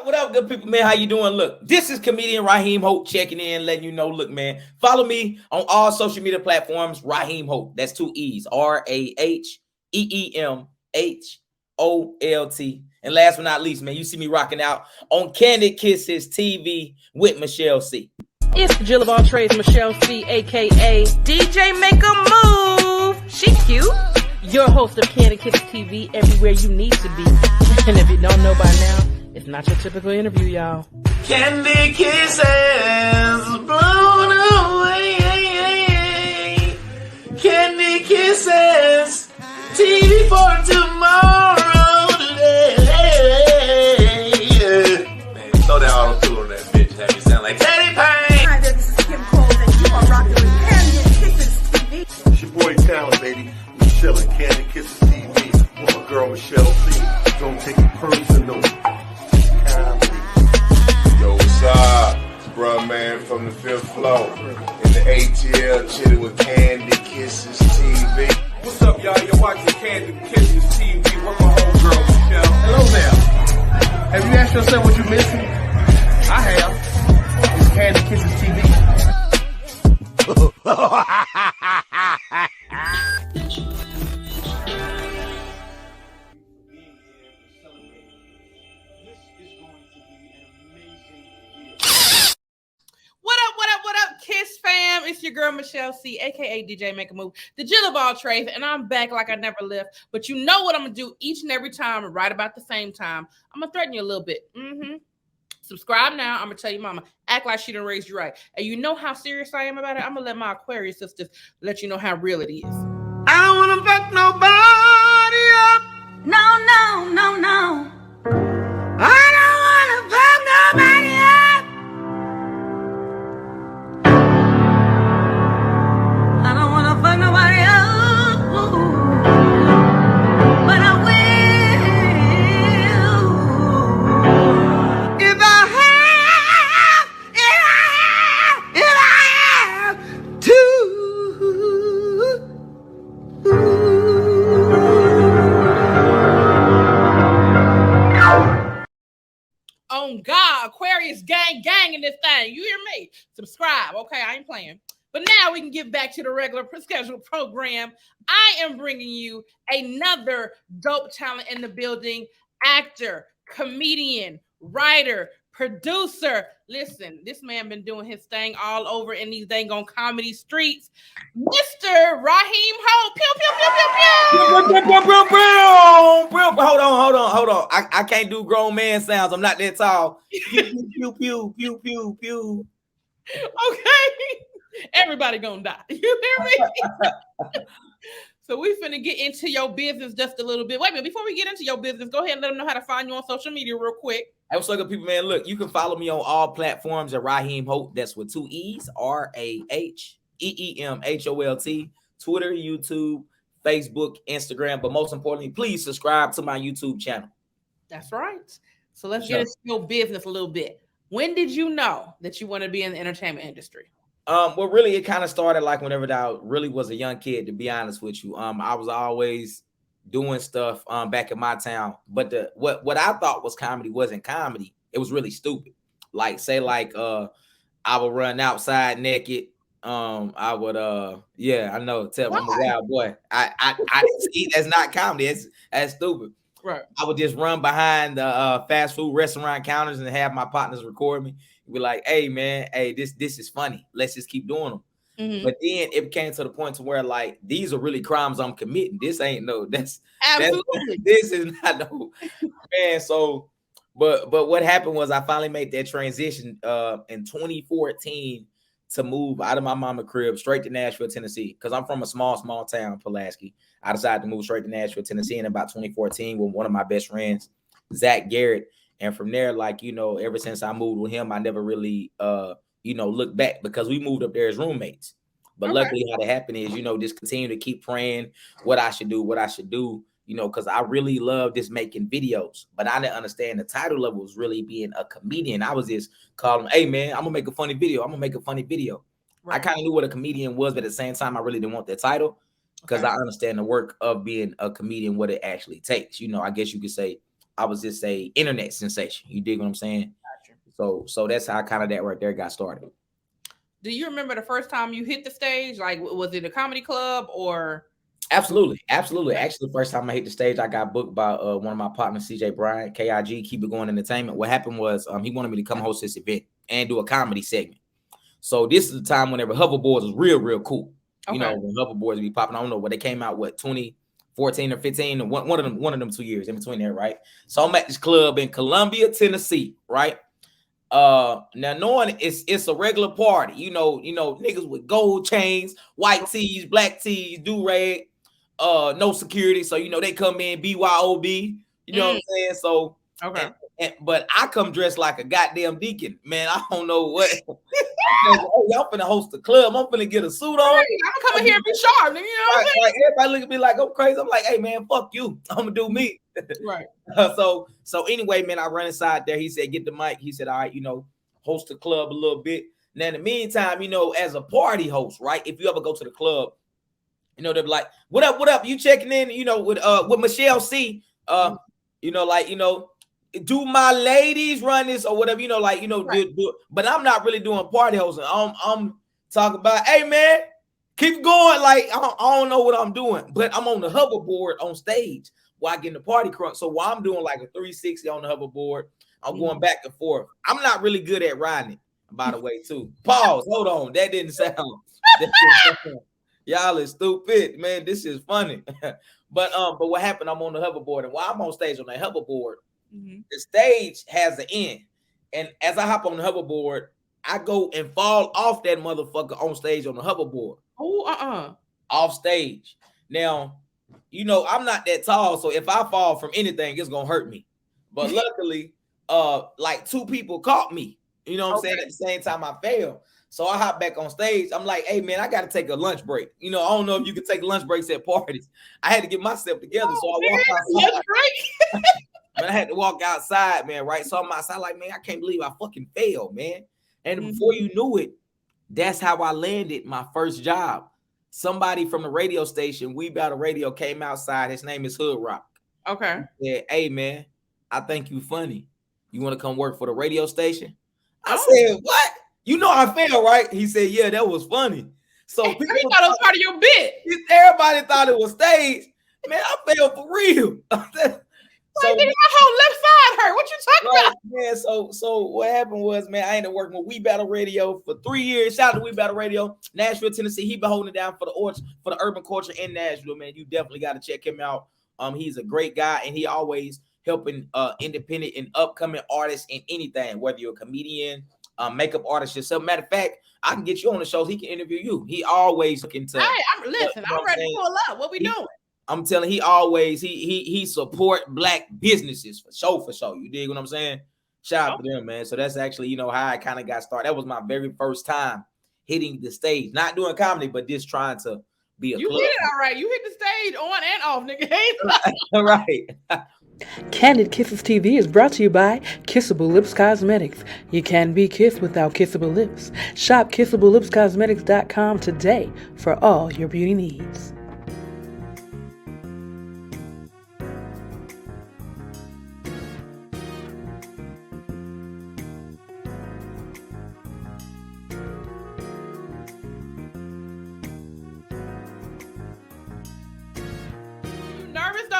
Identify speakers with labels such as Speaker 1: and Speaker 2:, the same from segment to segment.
Speaker 1: What up, good people, man? How you doing? Look, this is comedian Raheem Hope checking in, letting you know, look, man, follow me on all social media platforms, Raheem Hope. That's 2 E's, RAHEEMHOLT. And last but not least, man, you see me rocking out on Kandid Kisses TV with Michelle C.
Speaker 2: It's the Jill of all trades, Michelle C, aka DJ Make a Move. She cute. Your host of Kandid Kisses TV, everywhere you need to be. And if you don't know by now, it's not your typical interview, y'all.
Speaker 3: Kandid Kisses blown away. Kandid Kisses TV for tomorrow today. Man, throw that auto-tune on that bitch. Have you sound like Teddy Payne.
Speaker 4: Hi there, this is Kim Cole, and you are rocking with Kandid Kisses TV.
Speaker 5: It's your boy Talent, baby. We chillin' Kandid Kisses TV with my girl Michelle C. Don't take it personal.
Speaker 6: Yo, what's up? It's Bruh Man from the 5th floor. In the ATL, chilling with Kandid Kisses TV.
Speaker 7: What's up, y'all? You're watching Kandid Kisses TV. We're my homegirl, Michelle.
Speaker 8: Hello there. Have you asked yourself what you're missing? I have. It's Kandid Kisses TV.
Speaker 2: What up, Kiss fam? It's your girl, Michelle C, aka DJ Make a Move, the Jill of all trades, and I'm back like I never left. But you know what I'm going to do each and every time, right about the same time. I'm going to threaten you a little bit. Subscribe now. I'm going to tell you, mama, act like she done raised you right. And you know how serious I am about it? I'm going to let my Aquarius sisters let you know how real it is.
Speaker 3: I don't wanna fuck nobody up.
Speaker 4: No, no, no, no.
Speaker 3: I don't wanna fuck nobody up.
Speaker 4: I don't wanna fuck nobody else, but I will.
Speaker 3: If I have to.
Speaker 2: On God, Aquarius gang in this thing. You hear me? Subscribe, okay? I ain't playing. But now we can get back to the regular scheduled program. I am bringing you another dope talent in the building. Actor, comedian, writer, producer. Listen, this man been doing his thing all over in these dang on comedy streets. Mr. Raheem Hope. Pew, pew, pew, pew, pew.
Speaker 1: Hold on. I can't do grown man sounds. I'm not that tall. Pew, pew, pew, pew, pew, pew.
Speaker 2: Okay. Everybody gonna die. You hear me? So we finna get into your business just a little bit. Wait a minute, before we get into your business, go ahead and let them know how to find you on social media real quick.
Speaker 1: Hey, what's up, good people, man? Look, you can follow me on all platforms at Raheem Hope. That's with 2 E's, RAHEEMHOLT. Twitter, YouTube, Facebook, Instagram. But most importantly, please subscribe to my YouTube channel.
Speaker 2: That's right. So let's get into your business a little bit. When did you know that you want to be in the entertainment industry?
Speaker 1: Well, really, it kind of started like whenever I really was a young kid, to be honest with you. I was always doing stuff back in my town, but what I thought was comedy wasn't comedy. It was really stupid. Like, say, like I would run outside naked. I would I know, tell I'm a wild boy. I see that's not comedy. That's stupid.
Speaker 2: Right. I
Speaker 1: would just run behind the fast food restaurant counters and have my partners record me. Be like, hey man, hey, this is funny. Let's just keep doing them. But then it came to the point to where like these are really crimes I'm committing. This ain't this is not no man. So, but what happened was I finally made that transition in 2014 to move out of my mama crib straight to Nashville, Tennessee, because I'm from a small town, Pulaski. I decided to move straight to Nashville, Tennessee in about 2014 with one of my best friends, Zach Garrett. And from there, like, ever since I moved with him, I never really, looked back because we moved up there as roommates. But luckily how that happened is, just continue to keep praying what I should do, because I really love just making videos. But I didn't understand the title of it was really being a comedian. I was just calling, hey, man, I'm going to make a funny video. Right. I kind of knew what a comedian was, but at the same time, I really didn't want that title because I understand the work of being a comedian, what it actually takes. I guess you could say I was just a internet sensation. You dig what I'm saying? Gotcha. So that's how kind of that right there got started.
Speaker 2: Do you remember the first time you hit the stage? Like, was it a comedy club or?
Speaker 1: Absolutely. Actually, the first time I hit the stage, I got booked by one of my partners, CJ Bryant, KIG, Keep It Going Entertainment. What happened was he wanted me to come host this event and do a comedy segment. So this is the time whenever hoverboards was real cool. Okay. You know, when hoverboards be popping. I don't know what they came out, 2014 or 15, one of them 2 years in between there, right? So I'm at this club in Columbia, Tennessee, right? Now knowing it's a regular party, you know, niggas with gold chains, white tees, black tees, do-rag, no security. So, you know, they come in BYOB, you know what I'm saying? So, but I come dressed like a goddamn deacon, man. I don't know what. I'm finna host a club. I'm finna get a suit on.
Speaker 2: I'm coming here and be sharp, you know what I'm saying?
Speaker 1: Right. Everybody look at me like I'm crazy. I'm like, hey man, fuck you. I'm gonna do me.
Speaker 2: Right.
Speaker 1: So anyway, man, I run inside there. He said, get the mic. He said, all right, you know, host the club a little bit. Now, in the meantime, you know, as a party host, right? If you ever go to the club, you know, they're like, what up? You checking in, you know, with Michelle C. You know, like, you know, do my ladies run this or whatever, you know, like, you know, do but I'm not really doing party hosting. I'm talking about, hey man, keep going. Like, I don't know what I'm doing, but I'm on the hoverboard on stage while I get in the party crunk. So while I'm doing like a 360 on the hoverboard, I'm going back and forth. I'm not really good at riding it, by the way, too. Pause. Hold on. That didn't sound. Y'all is stupid, man. This is funny. But what happened? I'm on the hoverboard, and while I'm on stage on the hoverboard, the stage has an end. And as I hop on the hoverboard, I go and fall off that motherfucker on stage on the hoverboard. Off stage. Now, you know, I'm not that tall, so if I fall from anything, it's gonna hurt me. But luckily, like 2 people caught me. You know what I'm saying? At the same time I fell. So I hop back on stage. I'm like, hey man, I gotta take a lunch break. You know, I don't know if you can take lunch breaks at parties. I had to get myself together. So I walked outside. Lunch break? Man, I had to walk outside, man, right? So I'm outside like, man, I can't believe I fucking failed, man. And before you knew it, that's how I landed my first job. Somebody from the radio station, We Battle Radio, came outside. His name is Hood Rock.
Speaker 2: Okay.
Speaker 1: He said, hey, man, I think you funny. You want to come work for the radio station? I said, what? You know I failed, right? He said, yeah, that was funny. So people
Speaker 2: thought it was part of your bit.
Speaker 1: Everybody thought it was staged. Man, I failed for real.
Speaker 2: So my whole left side hurt. What you talking about?
Speaker 1: Man, so what happened was, man, I ended up working with We Battle Radio for 3 years. Shout out to We Battle Radio, Nashville, Tennessee. He been holding it down for the urban culture in Nashville, man. You definitely got to check him out. He's a great guy, and he always helping independent and upcoming artists in anything, whether you're a comedian, makeup artist yourself. Matter of fact, I can get you on the shows. He can interview you. He always looking to.
Speaker 2: Hey, I'm ready to pull up. What we doing?
Speaker 1: I'm telling he always he support black businesses for sure. You dig what I'm saying? Shout out to them, man. So that's actually, you know, how I kind of got started. That was my very first time hitting the stage, not doing comedy, but just trying to be a
Speaker 2: You
Speaker 1: club.
Speaker 2: hit it all right. You hit the stage on and off, nigga.
Speaker 1: Right.
Speaker 9: Kandid Kisses TV is brought to you by Kissable Lips Cosmetics. You can be kissed without kissable lips. Shop KissableLipsCosmetics.com today for all your beauty needs.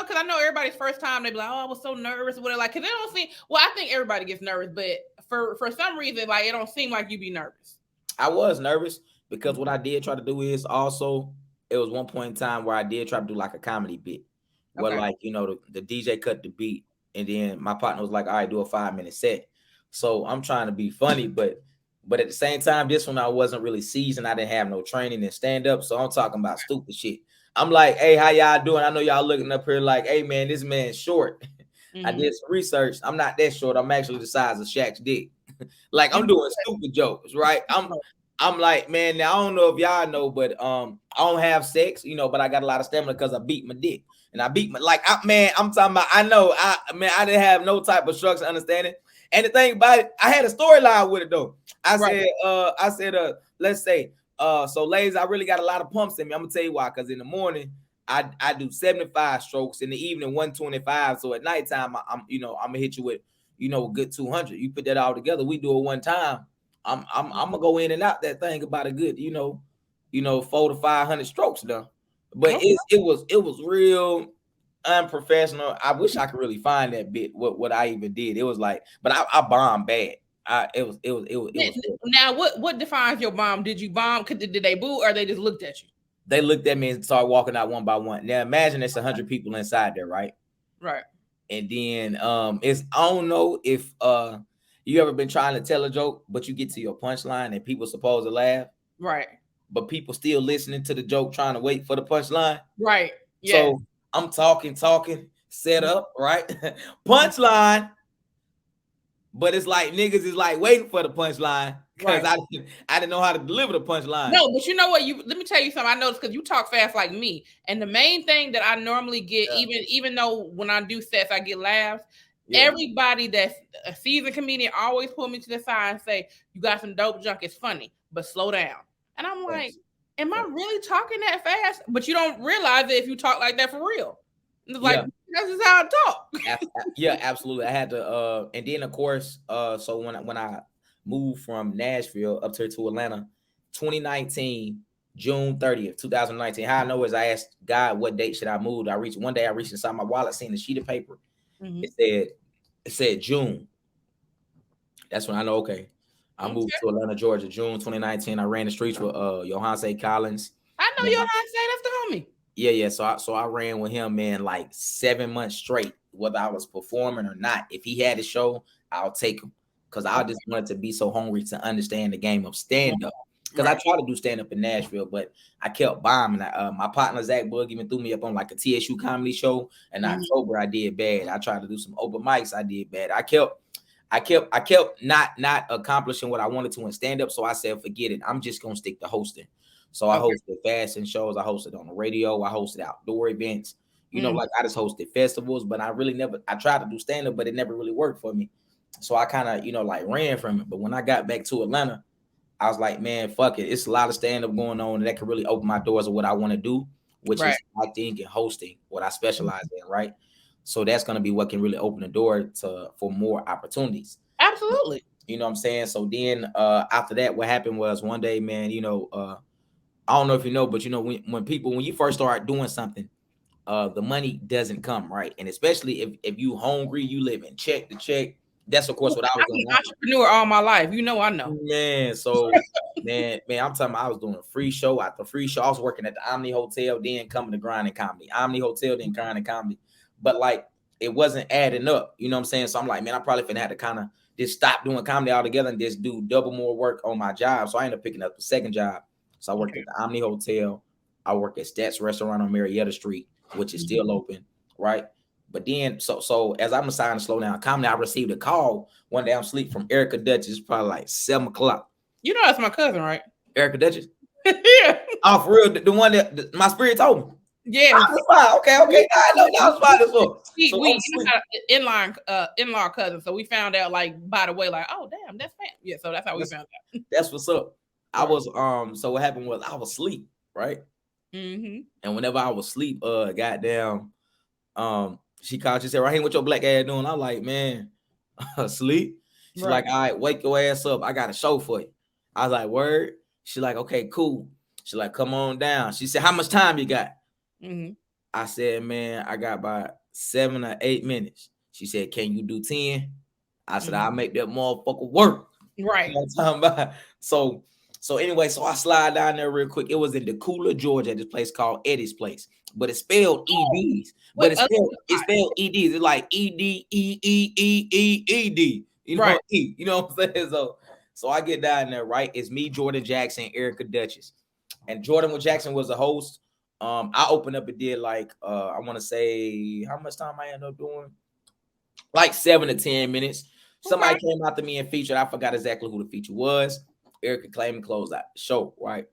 Speaker 2: Because I know everybody's first time, they be like, oh, I was so nervous. What like, because it don't seem, well, I think everybody gets nervous, but for some reason, like, it don't seem like you be nervous.
Speaker 1: I was nervous because what I did try to do is also, it was one point in time where I did try to do like a comedy bit where like, you know, the DJ cut the beat and then my partner was like, all right, do a 5-minute set. So I'm trying to be funny, but at the same time, this one I wasn't really seasoned. I didn't have no training in stand up. So I'm talking about stupid shit. I'm like, hey, how y'all doing? I know y'all looking up here like, hey, man, this man's short. I did some research. I'm not that short. I'm actually the size of Shaq's dick. Like, I'm doing stupid jokes, right? I'm like, man, now I don't know if y'all know, but I don't have sex, you know, but I got a lot of stamina because I beat my dick. And I beat my, like, I'm talking about, I know, I didn't have no type of structure understanding. And the thing about it, I had a storyline with it, though. I said, let's say, so ladies, I really got a lot of pumps in me. I'm gonna tell you why, because in the morning, I do 75 strokes in the evening, 125. So at nighttime, I'm gonna hit you with a good 200. You put that all together, we do it one time. I'm gonna go in and out that thing about a good 400 to 500 strokes now. But it was real unprofessional. I wish I could really find that bit what I even did. It was like, but I bombed bad. It was
Speaker 2: Now what defines your bomb? Did you bomb? Did they boo or they just looked at you?
Speaker 1: They looked at me and started walking out one by one. Now imagine it's 100 people inside there, right?
Speaker 2: Right.
Speaker 1: And then I don't know if you ever been trying to tell a joke, but you get to your punchline and people supposed to laugh.
Speaker 2: Right.
Speaker 1: But people still listening to the joke, trying to wait for the punchline.
Speaker 2: Right. Yeah.
Speaker 1: So I'm talking, set up, right? Punchline. But it's like niggas is like waiting for the punchline because I didn't know how to deliver the punchline.
Speaker 2: No, but you know what? Let me tell you something. I noticed because you talk fast like me, and the main thing that I normally get, even though when I do sets I get laughs. Yeah. Everybody that's a seasoned comedian always pull me to the side and say, "You got some dope junk. It's funny, but slow down." And I'm like, "Am I really talking that fast?" But you don't realize it if you talk like that for real. It's like that's just how I talk.
Speaker 1: Yeah, absolutely. I had to, and then of course, so when I moved from Nashville up to Atlanta, 2019, June 30th, 2019. How I know is I asked God what date should I move. One day I reached inside my wallet, seen a sheet of paper. Mm-hmm. It said June. That's when I know, okay. I moved to Atlanta, Georgia, June 2019. I ran the streets with Johanse Collins.
Speaker 2: I know Johanse, that's the homie.
Speaker 1: Yeah. So I ran with him, man, like 7 months straight, whether I was performing or not. If he had a show, I'll take him because I just wanted to be so hungry to understand the game of stand-up. Because I tried to do stand-up in Nashville, but I kept bombing. My partner Zach Bug even threw me up on like a TSU comedy show. In October, I did bad. I tried to do some open mics. I did bad. I kept not accomplishing what I wanted to in stand-up. So I said, forget it. I'm just gonna stick to hosting. So I hosted fashion shows. I hosted on the radio. I hosted outdoor events. Like I just hosted festivals, but I tried to do stand-up, but it never really worked for me. So I kind of, like ran from it. But when I got back to Atlanta, I was like, man, fuck it. It's a lot of stand-up going on and that can really open my doors of what I want to do, which is acting and hosting, what I specialize in, right? So that's going to be what can really open the door for more opportunities.
Speaker 2: Absolutely.
Speaker 1: You know what I'm saying? So then after that, what happened was one day, man, I don't know if you know, but when you first start doing something, the money doesn't come, right? And especially if you hungry, you live in check to check. That's of course what I was doing.
Speaker 2: I'm an entrepreneur all my life. I know.
Speaker 1: Man, so man, I'm talking about I was doing a free show after free show. I was working at the Omni Hotel, then coming to Grinding Comedy. Omni Hotel, then Grinding Comedy. But like it wasn't adding up. You know what I'm saying? So I'm like, man, I probably finna have to kind of just stop doing comedy altogether and just do double more work on my job. So I ended up picking up a second job. So I worked at the Omni Hotel. I worked at Stats Restaurant on Marietta Street, which is still open, right? But then, so as I'm deciding to slow down comedy, I received a call one day. I'm asleep from Erica Duchess, probably like 7 o'clock.
Speaker 2: You know that's my cousin, right?
Speaker 1: Erica Duchess?
Speaker 2: Yeah.
Speaker 1: Oh, for real? The one that my spirit told me?
Speaker 2: Yeah.
Speaker 1: Okay. I know that was fine as well.
Speaker 2: We in-law cousin, so we found out like by the way, like, oh damn, that's fam. Yeah, so that's how we found out.
Speaker 1: That's what's up. I was so what happened was I was asleep, right? Mm-hmm. And whenever I was asleep, goddamn, she called. She said, "Raheem, what your black ass doing?" I'm like, "Man, asleep." She's like, "All right, wake your ass up. I got a show for you." I was like, "Word." She's like, "Okay, cool." She's like, "Come on down." She said, "How much time you got?" Mm-hmm. I said, "Man, I got about 7 or 8 minutes." She said, "Can you do 10?" I said, "I'll make that motherfucker work."
Speaker 2: Right.
Speaker 1: You know what I'm talking about? So anyway, so I slide down there real quick. It was in Decula, Georgia, at this place called Eddie's Place. But it's spelled EDs. But it's spelled EDs. It's like EDEEEEED. You know, you know what I'm saying? So I get down there, right? It's me, Jordan Jackson, Erica Duchess. And Jordan Jackson was a host. I opened up and did like I want to say how much time I ended up doing? Like 7 to 10 minutes. Somebody came after me and featured. I forgot exactly who the feature was. Erica claimed and closed out the show, right?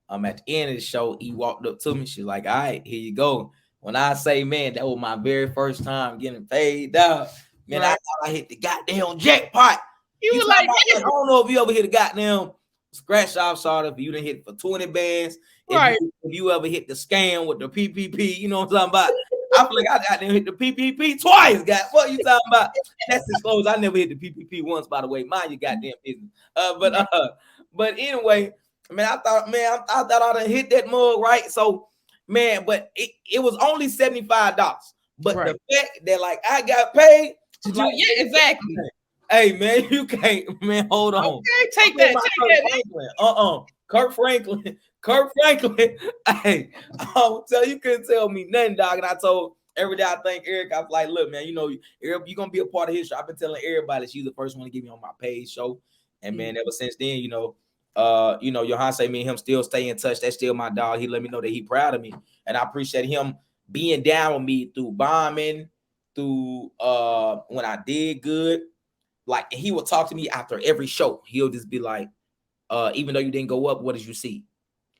Speaker 1: At the end of the show, he walked up to me. She's like, "All right, here you go." When I say, man, that was my very first time getting paid out. Man, I thought I hit the goddamn jackpot.
Speaker 2: You were like,
Speaker 1: I don't know if you ever hit a goddamn scratch off shot if you didn't hit for 20 bands.
Speaker 2: Right.
Speaker 1: If you ever hit the scam with the PPP, you know what I'm talking about. I feel like I got them hit the PPP twice. What you talking about? That's disclosed. I never hit the PPP once, by the way. Mind your goddamn business. But anyway, man, I thought I done hit that mug, right? So, man, but it was only $75. But the fact that like I got paid, like,
Speaker 2: yeah, exactly.
Speaker 1: Hey man, you can't, man. Hold on.
Speaker 2: Okay, take that.
Speaker 1: Kurt Franklin. Hey, I'll tell you, couldn't tell me nothing, dog. And I told every day I thank Eric. I was like, look, man, you know, you're gonna be a part of his show. I've been telling everybody she's the first one to get me on my paid show. And man, ever since then, Johanse, me and him still stay in touch. That's still my dog. He let me know that he proud of me. And I appreciate him being down with me through bombing, through when I did good. Like, he would talk to me after every show. He'll just be like, even though you didn't go up, what did you see?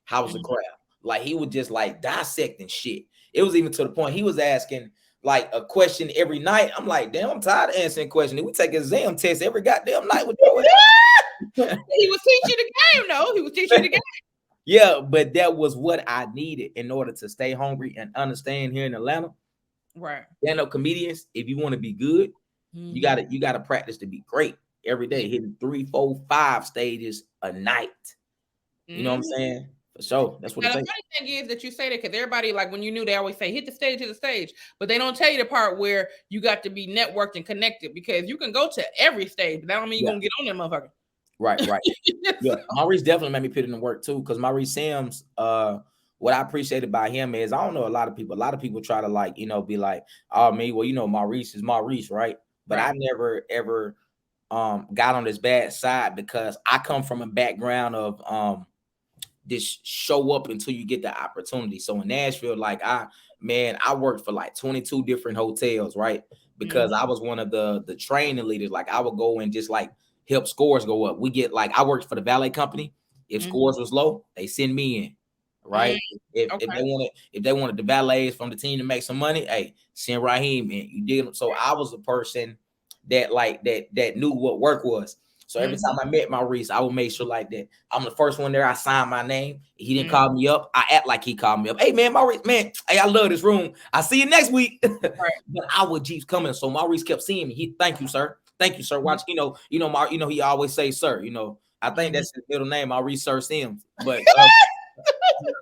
Speaker 1: How was the crowd? Like, he would just like dissecting shit. It was even to the point he was asking like a question every night. I'm like, damn, I'm tired of answering questions. We take exam tests every goddamn night.
Speaker 2: He was teaching the game, though. He was teaching the game.
Speaker 1: Yeah, but that was what I needed in order to stay hungry and understand here in Atlanta.
Speaker 2: Right.
Speaker 1: Stand-up comedians, if you want to be good, you gotta practice to be great every day, hitting 3, 4, 5 stages a night. You know what I'm saying? For sure. That's what
Speaker 2: now,
Speaker 1: it takes.
Speaker 2: The funny thing is that you say that because everybody, like when you knew, they always say hit the stage, but they don't tell you the part where you got to be networked and connected, because you can go to every stage, but that don't mean you're gonna get on that motherfucker.
Speaker 1: Right. Yeah, Maurice definitely made me put in the work too, because Maurice Sims, what I appreciated about him is, I don't know, a lot of people try to like, be like, oh me, well, Maurice is Maurice, right? But I never ever got on this bad side, because I come from a background of this show up until you get the opportunity. So in Nashville, like I worked for like 22 different hotels, right? Because I was one of the training leaders. Like, I would go and just like help scores go up. We get like, I worked for the valet company. If scores was low, they send me in, right? If they wanted the valets from the team to make some money, hey, send Raheem in. You did. So I was a person that like that knew what work was. So every time I met Maurice, I would make sure like that I'm the first one there. I signed my name. He didn't call me up. I act like he called me up. Hey man, Maurice, man, hey, I love this room. I'll see you next week. But I would keep coming. So Maurice kept seeing me. Thank you, sir. Watch, he always say, sir. I think that's his middle name, Maurice Sir Sims. But I'm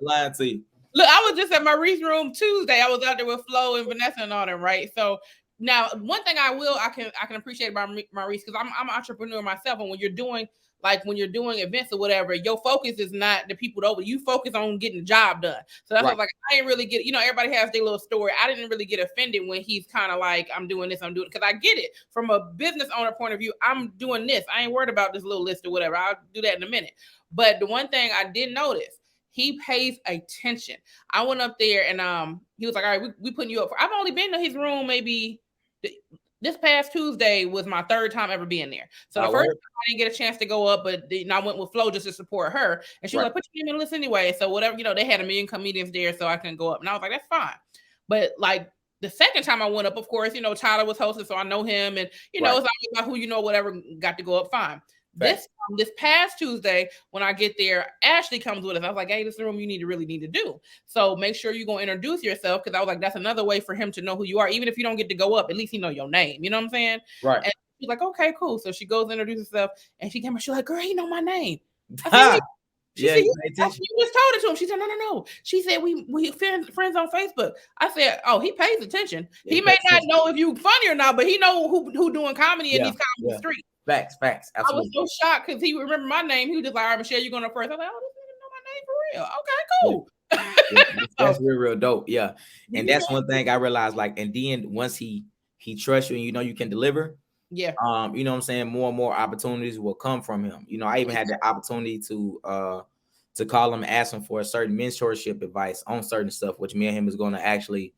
Speaker 1: lying to you.
Speaker 2: Look, I was just at Maurice's room Tuesday. I was out there with Flo and Vanessa and all them, right? So now, one thing I can appreciate about Maurice, because I'm an entrepreneur myself, and when you're doing events or whatever, your focus is not the people over. You focus on getting the job done. So that's like, I didn't really get, everybody has their little story. I didn't really get offended when he's kind of like, I'm doing this, because I get it from a business owner point of view. I'm doing this. I ain't worried about this little list or whatever. I'll do that in a minute. But the one thing I did notice, he pays attention. I went up there and he was like, all right, we putting you up. I've only been to his room maybe. This past Tuesday was my third time ever being there. So the first time I didn't get a chance to go up, but I went with Flo just to support her. And she was like, put your name in the list anyway. So whatever, they had 1 million comedians there, so I couldn't go up. And I was like, that's fine. But like the second time I went up, of course, Tyler was hosting, so I know him. And, it's always about who whatever, got to go up fine. This past Tuesday, when I get there, Ashley comes with us. I was like, hey, this is the room you really need to do. So make sure you're going to introduce yourself, because I was like, that's another way for him to know who you are. Even if you don't get to go up, at least he know your name. You know what I'm saying?
Speaker 1: Right.
Speaker 2: And she's like, okay, cool. So she goes to introduce herself, and she came and she's like, girl, he know my name. I said, she said, you just told it to him. She said, no. She said, we friends on Facebook. I said, oh, he pays attention. He may not know if you funny or not, but he know who doing comedy in these comedy streets.
Speaker 1: Facts. Absolutely.
Speaker 2: I was so shocked because he remembered my name. He was just like, all right, Michelle, you going up first. I was like, oh, this nigga know my name for real. Okay, cool.
Speaker 1: That's real dope. Yeah. And that's one thing I realized, like, and then once he trusts you and you can deliver.
Speaker 2: Yeah.
Speaker 1: You know what I'm saying? More and more opportunities will come from him. I even had the opportunity to call him and ask him for a certain mentorship advice on certain stuff, which me and him is going to actually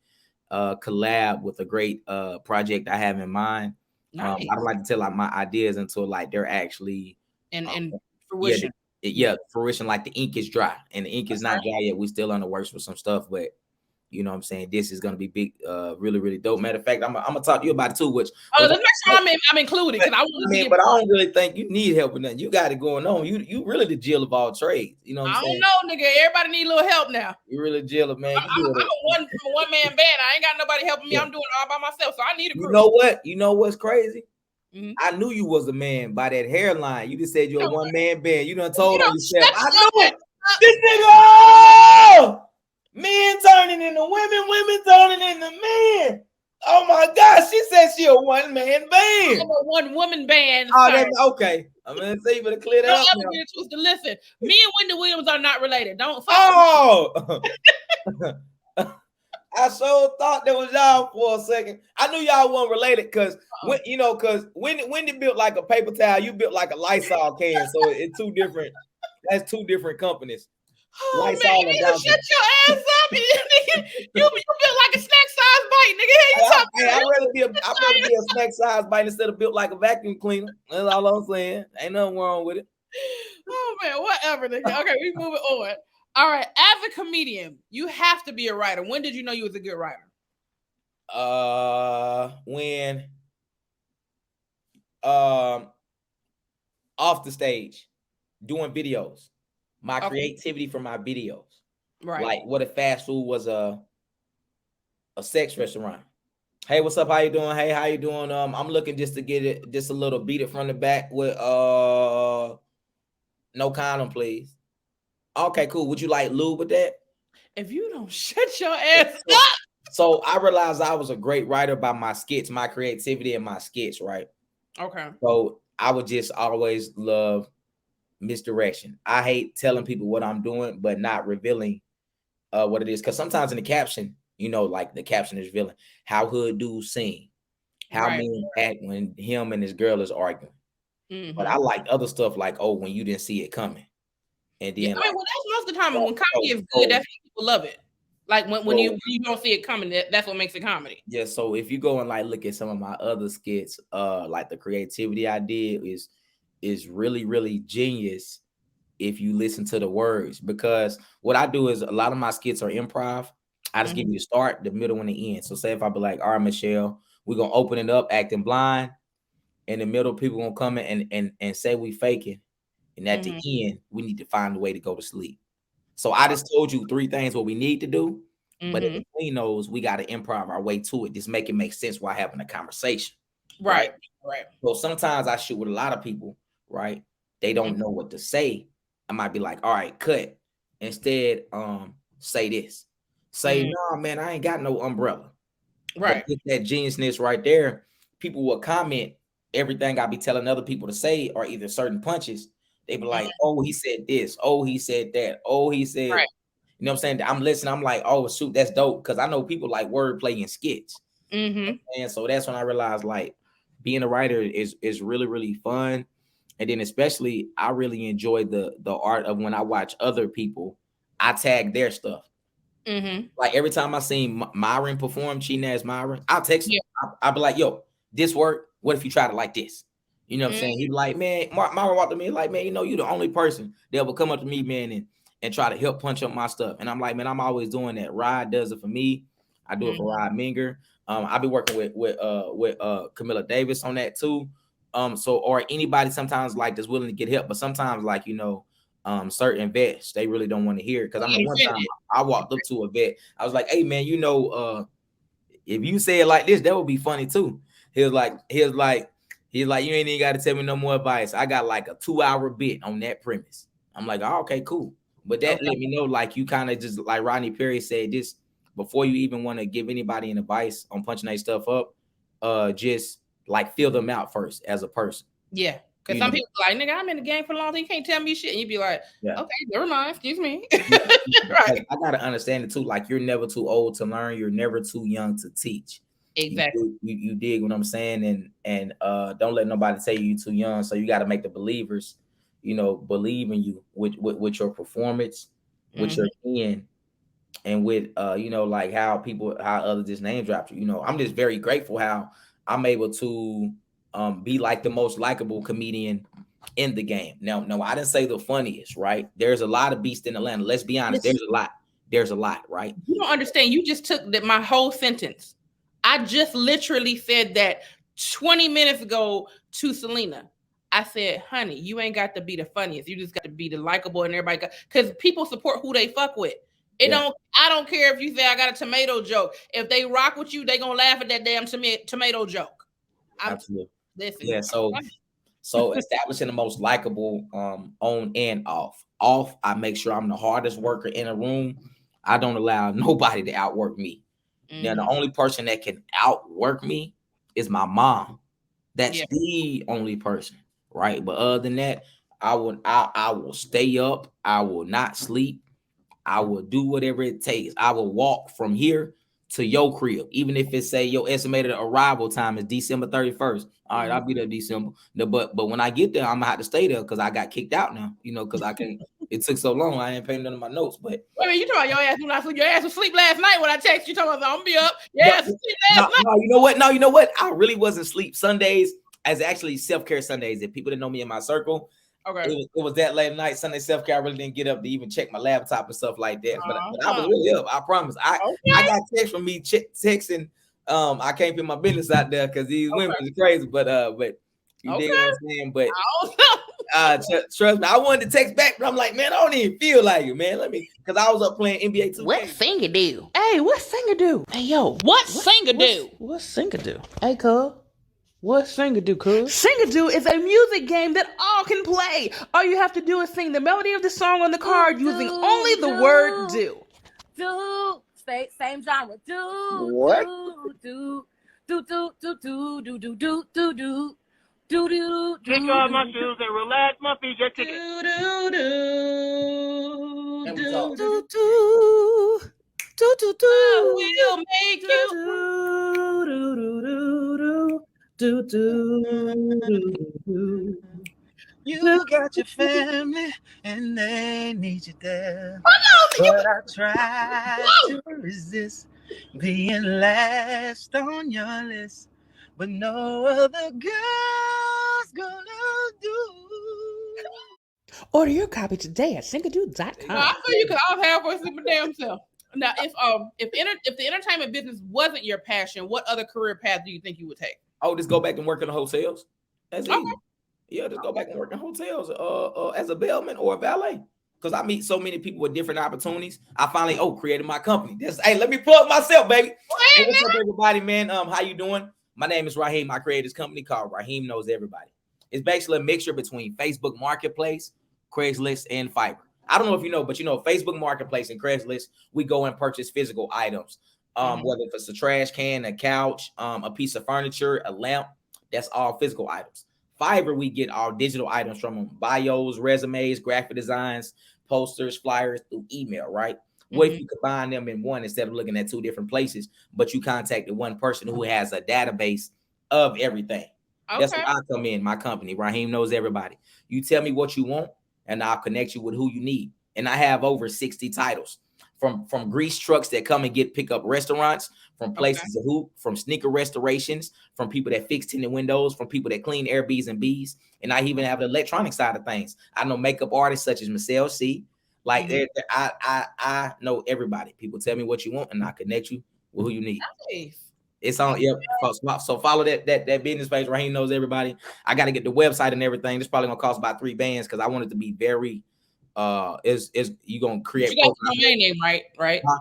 Speaker 1: collab with a great project I have in mind. Nice. I don't like to tell like my ideas until like they're actually
Speaker 2: and fruition.
Speaker 1: Fruition. Like the ink is dry, and the ink is not dry yet. We still on the works with some stuff, but you know what I'm saying, this is gonna be big, really, really dope. Matter of fact, I'm gonna talk to you about it too, which
Speaker 2: let's make sure I'm included, because I want to
Speaker 1: but I don't really think you need help with nothing. You got it going on. You really the Jill of all trades. You know what I'm saying?
Speaker 2: I don't know, nigga. Everybody need a little help now.
Speaker 1: You really Jill, man.
Speaker 2: I'm a one man band. I ain't got nobody helping me. I'm doing it all by myself, so I need a crew.
Speaker 1: You know what? You know what's crazy?
Speaker 2: Mm-hmm.
Speaker 1: I knew you was a man by that hairline. You just said you're a one man band. You done told on yourself. I knew it. This nigga, oh! Men turning into women, women turning into men. Oh my God, she said she a one man band.
Speaker 2: I'm a one woman band.
Speaker 1: Oh, that's okay. I'm gonna say you better clear that up.
Speaker 2: Don't ever get it twisted. Listen, me and Wendy Williams are not related. Don't.
Speaker 1: Oh. I so thought that was y'all for a second. I knew y'all weren't related because Wendy built like a paper towel, you built like a Lysol can, so it's two different. That's two different companies.
Speaker 2: Oh
Speaker 1: Lysol
Speaker 2: man, you need to shut your ass up. You built like a snack size bite, nigga.
Speaker 1: I'd rather be a snack size bite instead of built like a vacuum cleaner. That's all I'm saying. Ain't nothing wrong with it.
Speaker 2: Oh man, whatever, nigga. Okay, we moving on. All right, as a comedian, you have to be a writer. When did you know you was a good writer?
Speaker 1: When off the stage, doing videos, my creativity for my videos.
Speaker 2: Right.
Speaker 1: Like what if fast food was a sex restaurant? Hey, what's up? How you doing? Hey, how you doing? I'm looking just to get it, just a little beat it from the back with no condom, please. Okay, cool. Would you like lube with that?
Speaker 2: If you don't shut your ass up.
Speaker 1: So I realized I was a great writer by my skits, my creativity and my skits, right?
Speaker 2: Okay.
Speaker 1: So I would just always love misdirection. I hate telling people what I'm doing, but not revealing what it is. Because sometimes in the caption, like the caption is revealing how hood dudes sing, how men act when him and his girl is arguing. Mm-hmm. But I like other stuff like, when you didn't see it coming. And then,
Speaker 2: well, that's most of the time when comedy is good, that's when people love it. Like when you don't see it coming, that's what makes it comedy.
Speaker 1: Yeah. So if you go and like look at some of my other skits, like the creativity I did is really, really genius if you listen to the words. Because what I do is a lot of my skits are improv. I just give you the start, the middle, and the end. So say if I be like, all right, Michelle, we're gonna open it up acting blind. In the middle, people gonna come in and say we faking. And at the end, we need to find a way to go to sleep. So I just told you 3 things what we need to do. But in between those, we got to improv our way to it. Just make it make sense while having a conversation.
Speaker 2: Right.
Speaker 1: So sometimes I shoot with a lot of people, right? They don't know what to say. I might be like, all right, cut. Instead, say this. Say, no, man, I ain't got no umbrella.
Speaker 2: Right.
Speaker 1: But that geniusness right there, people will comment everything I be telling other people to say or either certain punches. They be like, oh, he said this. Oh, he said that. Oh, he said, you know what I'm saying? I'm listening. I'm like, oh, shoot, that's dope. Because I know people like wordplay and skits. And so that's when I realized like being a writer is really, really fun. And then especially I really enjoy the art of when I watch other people, I tag their stuff. Like every time I seen Myron perform, Cheating Ass Myron, I'll text him. I'll be like, yo, this work. What if you try to like this? You know what I'm saying? He's like, man, Myron walked to me like, man, you're the only person that will come up to me, man, and try to help punch up my stuff. And I'm like, man, I'm always doing that. Rod does it for me. I do it for Rod Minger. I've been working with Camilla Davis on that too. So or anybody sometimes like that's willing to get help, but sometimes like certain vets they really don't want to hear it. Because I mean, one time I walked up to a vet, I was like, hey man, if you say it like this, that would be funny too. He was like, you ain't even got to tell me no more advice. I got like a 2-hour bit on that premise. I'm like, oh, okay, cool. But that let me know, like, you kind of just like Rodney Perry said this before you even want to give anybody an advice on punching their stuff up. Just like feel them out first as a person.
Speaker 2: Yeah. Because some people like, nigga, I'm in the game for a long time. You can't tell me shit. And you'd be like, okay, never mind. Excuse me.
Speaker 1: Right. I got to understand it too. Like, you're never too old to learn. You're never too young to teach.
Speaker 2: Exactly.
Speaker 1: You dig what I'm saying? And don't let nobody tell you're too young. So you got to make the believers, believe in you with your performance, with your pen, and with like how others just name drop you. I'm just very grateful how I'm able to be like the most likable comedian in the game. Now, no, I didn't say the funniest, right? There's a lot of beasts in Atlanta. Let's be honest. There's a lot. there's a lot, right?
Speaker 2: You don't understand. You just took my whole sentence. I just literally said that 20 minutes ago to Selena. I said, honey, you ain't got to be the funniest. You just got to be the likable, and everybody got, because people support who they fuck with. I don't care if you say I got a tomato joke. If they rock with you, they gonna laugh at that damn tomato joke.
Speaker 1: Absolutely.
Speaker 2: Listen.
Speaker 1: Yeah. So establishing the most likable on and off. Off, I make sure I'm the hardest worker in a room. I don't allow nobody to outwork me. Now, the only person that can outwork me is my mom. That's the only person, right? But other than that, I will stay up. I will not sleep. I will do whatever it takes. I will walk from here to your crib, even if it say your estimated arrival time is December 31st. All right, I'll be there December. But when I get there, I'm gonna have to stay there because I got kicked out now. Because I can. It took so long. I ain't paying none of my notes. But
Speaker 2: I mean, you talking about your ass when I sleep? Your ass was asleep last night when I text you. Talking about I'm gonna be up. Yeah, sleep last night.
Speaker 1: No, you know what? No, you know what? I really wasn't asleep. Sundays as actually self-care Sundays. If people that know me in my circle. Okay. It was that late night, Sunday self-care. I really didn't get up to even check my laptop and stuff like that. But I was really up. I promise. I got text from me texting. I can't put my business out there because these women are crazy. But you dig what I'm saying? But trust me, I wanted to text back, but I'm like, man, I don't even feel like it, man. Because I was up playing NBA 2K.
Speaker 2: What singer do?
Speaker 9: Hey, what singer do?
Speaker 2: Hey, yo, what singer do?
Speaker 9: What singer do? Hey, cuz. What Sing-a-Doo, cuz? Sing-a-Doo is a music game that all can play. All you have to do is sing the melody of the song on the card using only the word do.
Speaker 4: Do. Same genre. Do.
Speaker 1: What?
Speaker 4: Do. Do.
Speaker 8: Kick off my shoes and relax my feet. Just kick it.
Speaker 2: We'll make
Speaker 10: You got your family and they need you there. But I try to resist being last on your list. But no other girl's gonna do.
Speaker 9: Order your copy today at singadoo.com.
Speaker 2: I feel you could all halfway sleep my damn self. Now, if the entertainment business wasn't your passion, what other career path do you think you would take?
Speaker 1: Oh, just go back and work in the hotels. That's easy. Yeah, just go back and work in hotels as a bellman or a valet. Because I meet so many people with different opportunities. I finally created my company. Hey, let me plug myself, baby. Hey, what's up, everybody, man? How you doing? My name is Raheem. I created this company called Raheem Knows Everybody. It's basically a mixture between Facebook Marketplace, Craigslist, and Fiverr. I don't know if you know, but Facebook Marketplace and Craigslist, we go and purchase physical items. Whether it's a trash can, a couch, a piece of furniture, a lamp, that's all physical items. Fiverr, we get our digital items from them, bios, resumes, graphic designs, posters, flyers through email, right? What if you combine them in one instead of looking at two different places, but you contacted one person who has a database of everything? Okay. That's where I come in, my company, Raheem Knows Everybody. You tell me what you want, and I'll connect you with who you need. And I have over 60 titles. From grease trucks that come and pick up restaurants, from places to hoop, from sneaker restorations, from people that fix tinted windows, from people that clean Airbnbs and Bs. And I even have the electronic side of things. I know makeup artists such as Michelle C. Like I know everybody. People tell me what you want, and I connect you with who you need. Nice. It's on. Yep. So follow that business page. Raheem Knows Everybody. I got to get the website and everything. This probably gonna cost about $3 because I want it to be very. Is you gonna create?
Speaker 2: You got the domain name, right? Huh?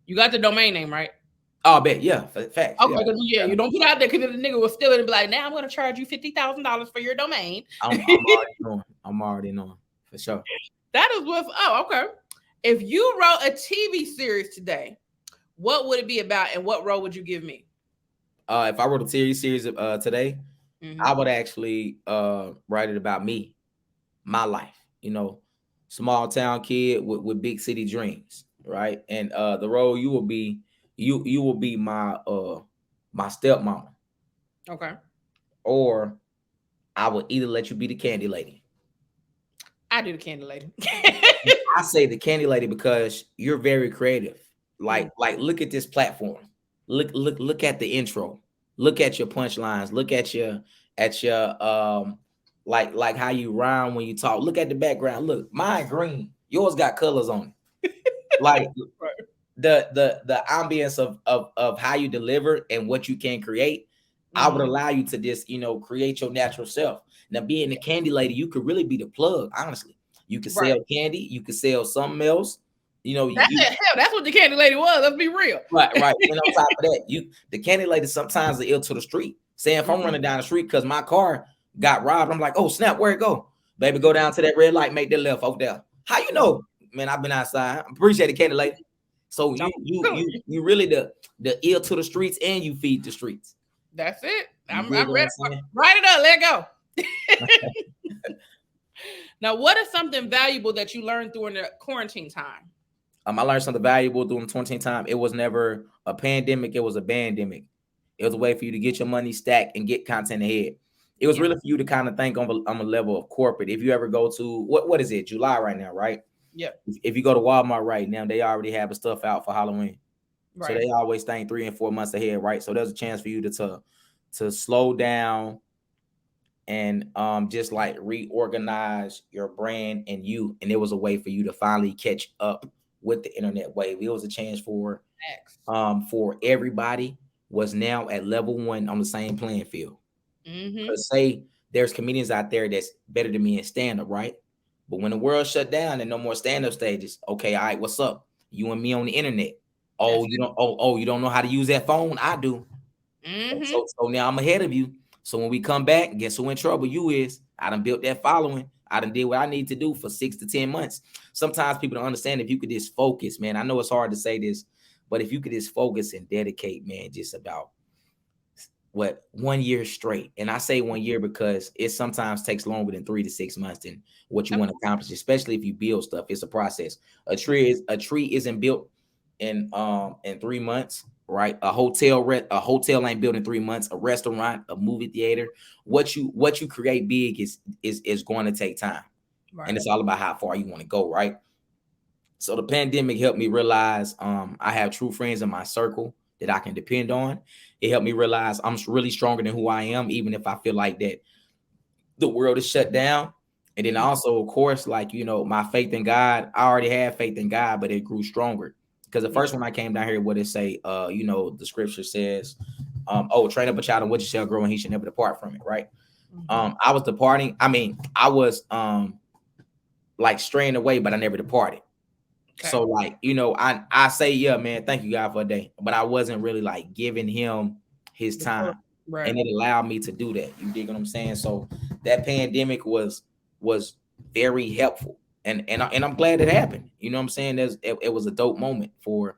Speaker 2: You got the domain name, right?
Speaker 1: Oh, I bet, yeah, fact.
Speaker 2: Okay, you don't put it out there because the nigga will steal it and be like, "Now I'm gonna charge you $50,000 for your domain."
Speaker 1: I'm already knowing for sure.
Speaker 2: That is what's okay. If you wrote a TV series today, what would it be about, and what role would you give me?
Speaker 1: If I wrote a TV series today, I would actually write it about me, my life. Small town kid with big city dreams, right? And the role you will be my my stepmama.
Speaker 2: Okay.
Speaker 1: Or I would either let you be the candy lady.
Speaker 2: I do the candy lady.
Speaker 1: I say the candy lady because you're very creative. Like look at this platform. Look at the intro. Look at your punchlines. Look at your like how you rhyme when you talk. Look at the background. Look, mine green. Yours got colors on it. Like the ambience of how you deliver and what you can create, I would allow you to just, create your natural self. Now, being the candy lady, you could really be the plug, honestly. You could sell candy, you could sell something else.
Speaker 2: That's what the candy lady was. Let's be real.
Speaker 1: Right. And on top of that, the candy lady sometimes is ill to the street. Saying if I'm running down the street because my car got robbed, I'm like, oh snap, where it go? Baby, go down to that red light, make that left over there. How you know? Man, I've been outside. I appreciate it, candy lady. So you really the ill to the streets and you feed the streets.
Speaker 2: That's it. I'm ready. Write it up. Let go. Now, what is something valuable that you learned during the quarantine time?
Speaker 1: I learned something valuable during the quarantine time. It was never a pandemic. It was a bandemic. It was a way for you to get your money stacked and get content ahead. It was really for you to kind of think on a level of corporate. If you ever go to what is it? July right now, right?
Speaker 2: Yeah.
Speaker 1: If you go to Walmart right now, they already have the stuff out for Halloween. Right. So they always think 3 and 4 months ahead, right? So there's a chance for you to slow down and just like reorganize your brand and you. And it was a way for you to finally catch up with the internet wave. It was a chance for everybody was now at level 1 on the same playing field. Because say there's comedians out there that's better than me in stand-up, right? But when the world shut down and no more stand-up stages, okay, all right, what's up? You and me on the internet. Oh, you don't know how to use that phone? I do. So now I'm ahead of you. So when we come back, guess who in trouble? You is. I done built that following. I done did what I need to do for 6 to 10 months. Sometimes people don't understand if you could just focus, man. I know it's hard to say this, but if you could just focus and dedicate, man, just about 1 year straight. And I say 1 year because it sometimes takes longer than 3 to 6 months than what you want to accomplish, especially if you build stuff. It's a process. A tree isn't built in 3 months, right? A hotel ain't built in 3 months. A restaurant, a movie theater, what you create big is going to take time. Right. And it's all about how far you want to go, right? So the pandemic helped me realize I have true friends in my circle that I can depend on. It helped me realize I'm really stronger than who I am, even if I feel like that the world is shut down. And then also, of course, like, my faith in God, I already had faith in God, but it grew stronger. Because the first one I came down here, what it say, the scripture says, train up a child in what you shall grow and he should never depart from it, right? I was departing. I mean, I was like straying away, but I never departed. Okay. So like, I say, yeah, man, thank you God for a day, but I wasn't really like giving him his time. Right. And it allowed me to do that. You dig what I'm saying? So that pandemic was very helpful. And I'm glad it happened. You know what I'm saying? It was a dope moment for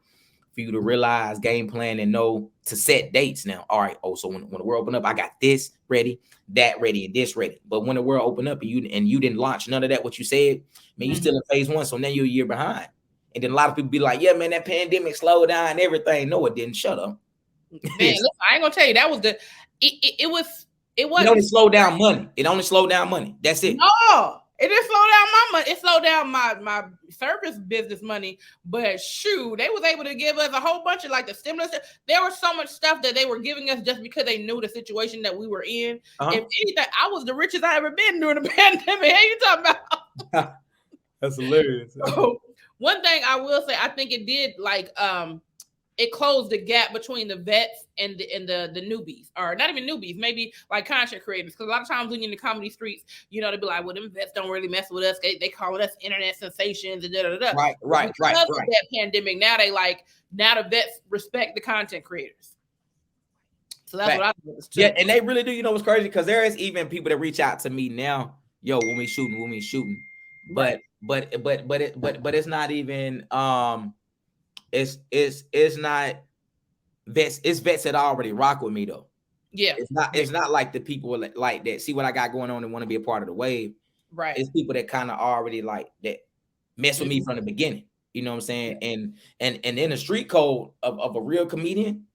Speaker 1: you to realize, game plan, and know to set dates now. All right. So when the world opened up, I got this ready, that ready, and this ready. But when the world opened up and you didn't launch none of that, what you said, man, you still in phase 1. So now you're a year behind. And then a lot of people be like, yeah, man, that pandemic slowed down everything. No, it didn't. Shut up.
Speaker 2: Man, look, I ain't gonna tell you that was it was.
Speaker 1: It only slowed down money. It only slowed down money. That's it.
Speaker 2: No, it didn't slow down my money. It slowed down my service business money. But shoot, they was able to give us a whole bunch of like the stimulus. There was so much stuff that they were giving us just because they knew the situation that we were in. If anything, I was the richest I ever been during the pandemic. How you talking about?
Speaker 1: That's hilarious.
Speaker 2: One thing I will say, I think it did like it closed the gap between the vets and the newbies, or not even newbies, maybe like content creators. Because a lot of times when you're in the comedy streets, they be like, well, them vets don't really mess with us. They calling us internet sensations and da-da-da-da.
Speaker 1: Right.
Speaker 2: Because of that pandemic, now the vets respect the content creators. So that's what I noticed too.
Speaker 1: Yeah, and they really do. You know what's crazy? Because there is even people that reach out to me now. Yo, when we shooting. But it's not even it's not vets. It's vets that already rock with me though.
Speaker 2: Yeah,
Speaker 1: it's not like the people like that see what I got going on and want to be a part of the wave.
Speaker 2: Right.
Speaker 1: It's people that kind of already like that mess with me from the beginning. You know what I'm saying? And in the street code of a real comedian,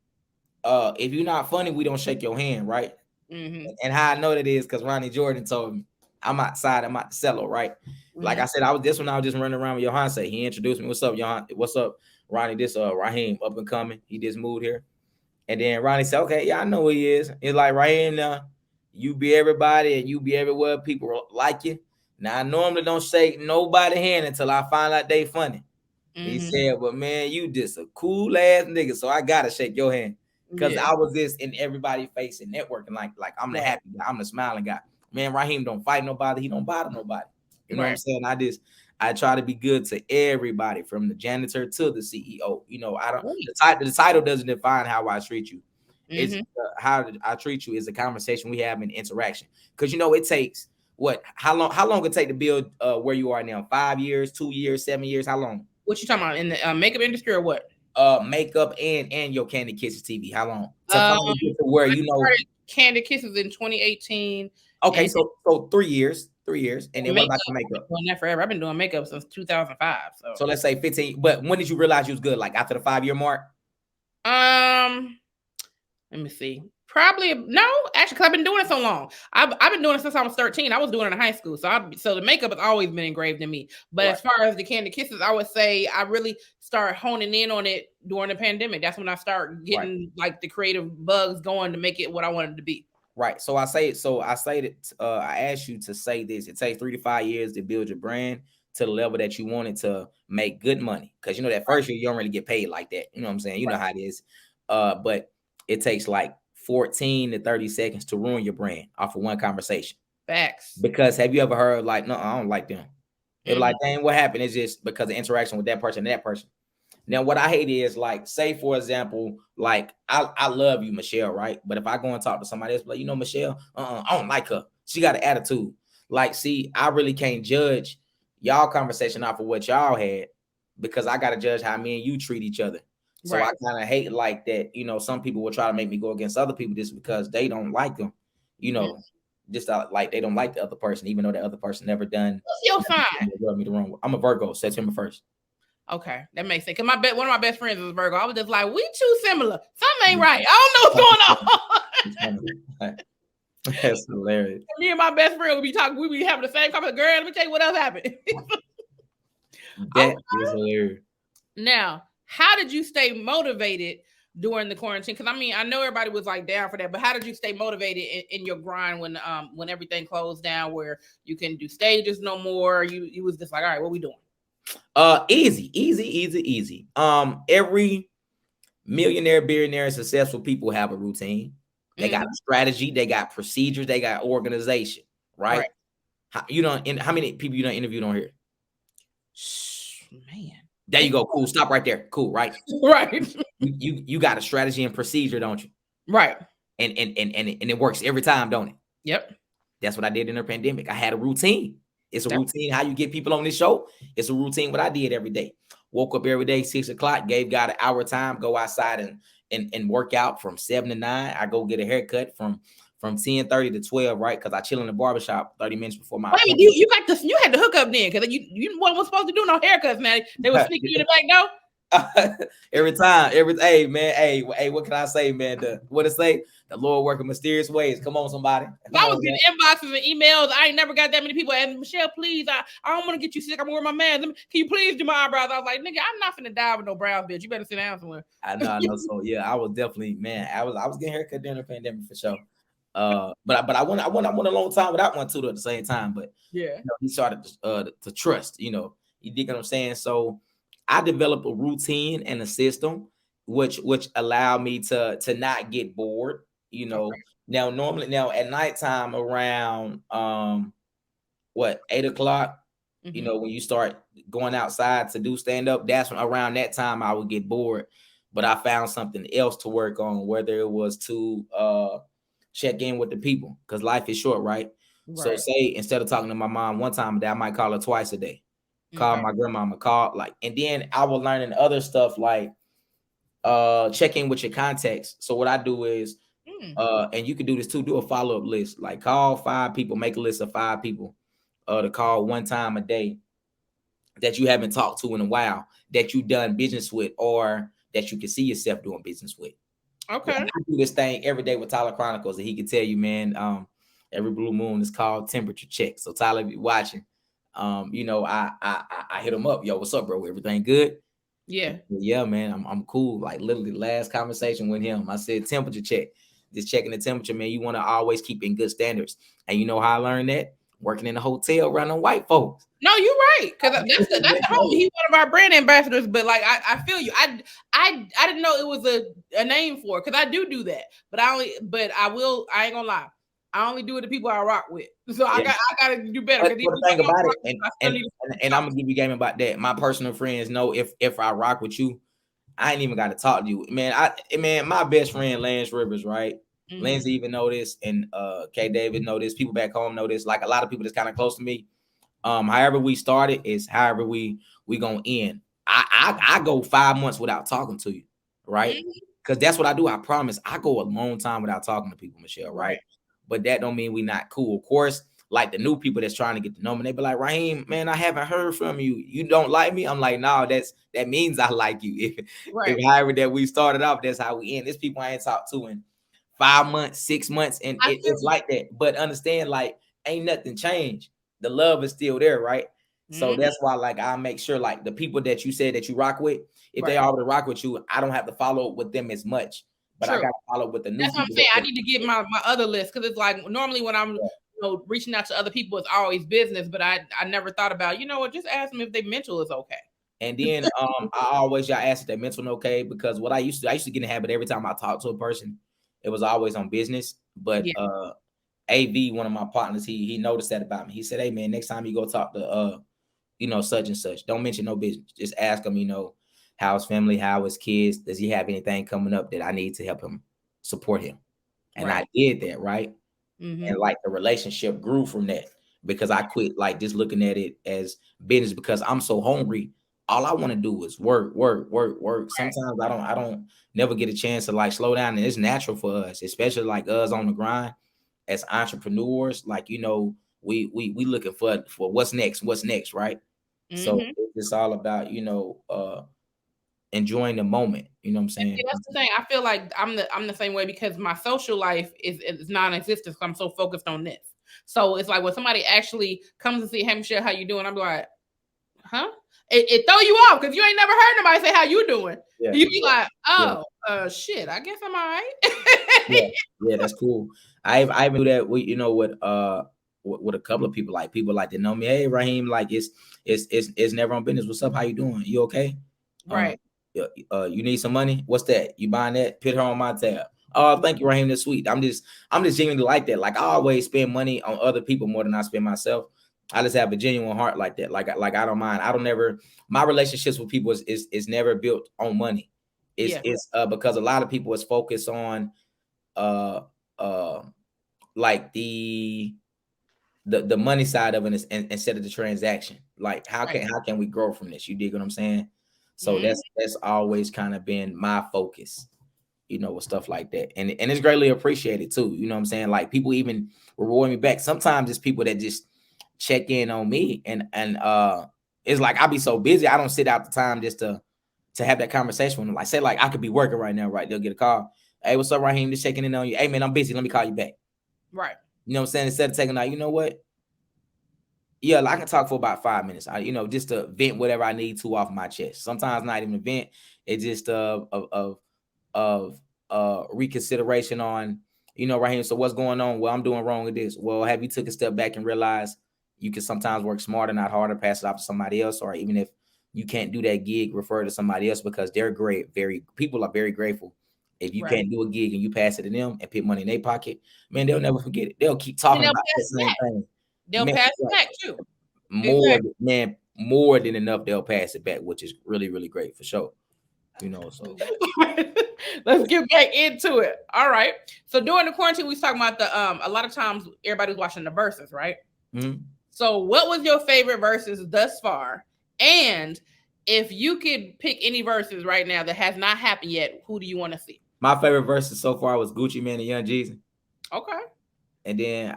Speaker 1: if you're not funny, we don't shake your hand, right? And how I know that is because Ronnie Jordan told me I'm outside, I'm at the cellar, right? Like I said, I was just running around with Johan. Say he introduced me. What's up, Johan? What's up, Ronnie? This Raheem, up and coming. He just moved here. And then Ronnie said, okay, yeah, I know who he is. It's like right here, you be everybody and you be everywhere. People like you. Now I normally don't shake nobody hand until I find out they funny. He said, "Well, man, you just a cool ass nigga, so I gotta shake your hand because I was this in everybody facing networking, like I'm the happy guy, I'm the smiling guy. Man, Raheem don't fight nobody, he don't bother nobody. You know what I'm saying? I try to be good to everybody, from the janitor to the CEO. You know, I don't the title doesn't define how I treat you. It's how I treat you is a conversation we have in interaction. Because you know, it takes how long it take to build where you are now? 5 years, 2 years, 7 years? How long?
Speaker 2: What you talking about, in the makeup industry or what?
Speaker 1: Makeup and your Kandid Kisses TV. How long to finally get to where you know
Speaker 2: Kandid Kisses in 2018?
Speaker 1: Okay, so 3 years, and then what about the makeup?
Speaker 2: I've been doing that forever. I've been doing makeup since 2005.
Speaker 1: So let's say 15. But when did you realize you was good? Like after the 5 year mark?
Speaker 2: Let me see. Probably no, actually, because I've been doing it so long. I've been doing it since I was 13. I was doing it in high school, so the makeup has always been engraved in me. But as far as the Kandid Kisses, I would say I really started honing in on it during the pandemic. That's when I started getting like the creative bugs going to make it what I wanted it to be.
Speaker 1: Right. So I say that I asked you to say this. It takes 3 to 5 years to build your brand to the level that you want it to make good money. Because you know that first year you don't really get paid like that. You know what I'm saying? You know how it is. But it takes like 14 to 30 seconds to ruin your brand off of one conversation.
Speaker 2: Facts.
Speaker 1: Because have you ever heard like, no, I don't like them. They're like, dang, what happened? It's just because of interaction with that person and that person. Now, what I hate is like, say for example, like I love you, Michelle, right? But if I go and talk to somebody else, like, you know, Michelle, I don't like her. She got an attitude. Like, see, I really can't judge y'all conversation off of what y'all had, because I gotta judge how me and you treat each other. So I kind of hate like that. You know, some people will try to make me go against other people just because they don't like them. You know, just like they don't like the other person, even though the other person never done.
Speaker 2: What's your sign?
Speaker 1: Rub me the wrong way. I'm a Virgo, September 1st.
Speaker 2: Okay, that makes sense. Cause one of my best friends is a Virgo. I was just like, we too similar. Something ain't right. I don't know what's
Speaker 1: going on. That's hilarious.
Speaker 2: Me and my best friend would be talking. We be having the same conversation. Girl, let me tell you what else happened.
Speaker 1: That is hilarious.
Speaker 2: Now, how did you stay motivated during the quarantine? Because I mean, I know everybody was like down for that, but how did you stay motivated in your grind when everything closed down, where you couldn't do stages no more? You was just like, all right, what we doing?
Speaker 1: Easy. Every millionaire, billionaire, successful people have a routine. They got a strategy, they got procedures, they got organization, right? How many people you done interviewed on here?
Speaker 2: Man.
Speaker 1: There you go. Cool. Stop right there. Cool, right?
Speaker 2: Right.
Speaker 1: You got a strategy and procedure, don't you?
Speaker 2: Right.
Speaker 1: And it works every time, don't it?
Speaker 2: Yep.
Speaker 1: That's what I did in the pandemic. I had a routine. It's a routine how you get people on this show. It's a routine what I did every day. Woke up every day, 6 o'clock, gave God an hour time, go outside and work out from 7 to 9. I go get a haircut from 10:30 to 12, right? Because I chill in the barbershop 30 minutes before my
Speaker 2: appointment. You got this, you had to hook up then, because you wasn't supposed to do no haircuts, man. They were sneaking you in the back door.
Speaker 1: Hey man, hey, what can I say, man? What it say? The Lord working mysterious ways. Come on, somebody.
Speaker 2: I was getting inboxes and emails. I ain't never got that many people asking, Michelle, please, I don't want to get you sick. I'm wearing my mask. Can you please do my eyebrows? I was like, nigga, I'm not finna die with no brows, bitch. You better sit down somewhere.
Speaker 1: I know. So yeah, I was definitely, man. I was getting haircut during the pandemic for sure. But I went a long time without one too at the same time. But
Speaker 2: yeah,
Speaker 1: he started to trust. You know, you dig what I'm saying? So I developed a routine and a system which allowed me to not get bored. You know, now at nighttime around 8 o'clock, you know, when you start going outside to do stand-up, that's when around that time I would get bored. But I found something else to work on, whether it was to check in with the people, because life is short, right? So say instead of talking to my mom one time a day, I might call her twice a day. Call my grandmama, and then I was learning other stuff like check in with your contacts. So what I do is and you can do this too, do a follow-up list, like call 5 people, make a list of 5 people to call one time a day that you haven't talked to in a while, that you done business with, or that you can see yourself doing business with.
Speaker 2: Okay.
Speaker 1: I do this thing every day with Tyler Chronicles, and he can tell you, man, every blue moon is called temperature check. So Tyler, if you're watching, you know, I hit him up. Yo, what's up, bro? Everything good? Yeah, man. I'm cool. Like literally last conversation with him, I said temperature check. Just checking the temperature, man. You want to always keep in good standards. And you know how I learned that? working in a hotel around them white folks.
Speaker 2: No, you're right. Because that's the homie. He's one of our brand ambassadors. But like, I feel you. I didn't know it was a name for it, because I do that. But I ain't gonna lie. I only do it to people I rock with. So I gotta do better.
Speaker 1: But the thing about it, and I'm gonna give you game about that. My personal friends know if I rock with you, I ain't even got to talk to you, man. My best friend Lance Rivers, right? Mm-hmm. Lindsay even know this, and K David know this. People back home know this. Like a lot of people that's kind of close to me. However we started is however we gonna end. I go 5 months without talking to you, right? Because that's what I do. I promise. I go a long time without talking to people, Michelle, right? But that don't mean we not cool. Of course, like the new people that's trying to get to know me, they be like, Raheem, man, I haven't heard from you. You don't like me? I'm like, no, that means I like you. If however that we started off, that's how we end. There's people I ain't talked to in 5 months, 6 months, and it's like that. But understand, like, ain't nothing changed. The love is still there, right? So that's why, like, I make sure, like, the people that you said that you rock with, if they already rock with you, I don't have to follow up with them as much. But I got to follow with the new.
Speaker 2: That's what I'm saying. I need to get my other list, because it's like normally when I'm reaching out to other people, it's always business. But I never thought about, just ask them if their mental is okay.
Speaker 1: And then I always ask if their mental okay, because what I used to get in the habit every time I talk to a person, it was always on business. But AV, one of my partners, he noticed that about me. He said, hey man, next time you go talk to such and such, don't mention no business. Just ask him, how his family, how his kids, does he have anything coming up that I need to help him support him? And I did that, right? And like the relationship grew from that, because I quit like just looking at it as business, because I'm so hungry. All I want to do is work. Sometimes I don't never get a chance to like slow down, and it's natural for us, especially like us on the grind as entrepreneurs. Like, we looking for what's next, right? So it's all about, enjoying the moment. You know what I'm saying?
Speaker 2: That's the thing. I feel like I'm the same way, because my social life is non-existent. So I'm so focused on this. So it's like when somebody actually comes and see, hey Michelle, how you doing? I'm like, huh? It throw you off, because you ain't never heard nobody say how you doing. Yeah. You be like, shit, I guess I'm all right.
Speaker 1: yeah, that's cool. I even do that with a couple of people, like people like to know me. Hey Raheem, like it's never on business. What's up? How you doing? You okay?
Speaker 2: Right.
Speaker 1: You need some money? What's that? You buying that? Put her on my tab. Oh, thank you, Raheem. That's sweet. I'm just genuinely like that. Like I always spend money on other people more than I spend myself. I just have a genuine heart like that. Like I don't mind. My relationships with people is never built on money. It's because a lot of people is focused on like the money side of it instead of the transaction. Like how can we grow from this? You dig what I'm saying? So that's always kind of been my focus, with stuff like that. And it's greatly appreciated too. You know what I'm saying? Like people even reward me back. Sometimes it's people that just check in on me, and it's like I be so busy, I don't sit out the time just to have that conversation with them. Like say like I could be working right now, right? They'll get a call. Hey, what's up, Raheem? Just checking in on you. Hey man, I'm busy. Let me call you back.
Speaker 2: Right.
Speaker 1: You know what I'm saying? Instead of taking out, you know what? Yeah, I can talk for about 5 minutes. Just to vent whatever I need to off my chest. Sometimes not even a vent. It's just of reconsideration on, Raheem. So what's going on? Well, I'm doing wrong with this. Well, have you took a step back and realized you can sometimes work smarter, not harder, pass it off to somebody else, or even if you can't do that gig, refer to somebody else, because they're great. People are very grateful. If you can't do a gig and you pass it to them and put money in their pocket, man, they'll never forget it. They'll keep talking about the same thing.
Speaker 2: They'll pass it back too.
Speaker 1: More than enough. They'll pass it back, which is really, really great for sure. So
Speaker 2: let's get back into it. All right. So during the quarantine, we was talking about a lot of times everybody was watching the verses, right?
Speaker 1: Mm-hmm.
Speaker 2: So what was your favorite verses thus far? And if you could pick any verses right now that has not happened yet, who do you want to see?
Speaker 1: My favorite verses so far was Gucci Mane and Young Jeezy.
Speaker 2: Okay.
Speaker 1: And then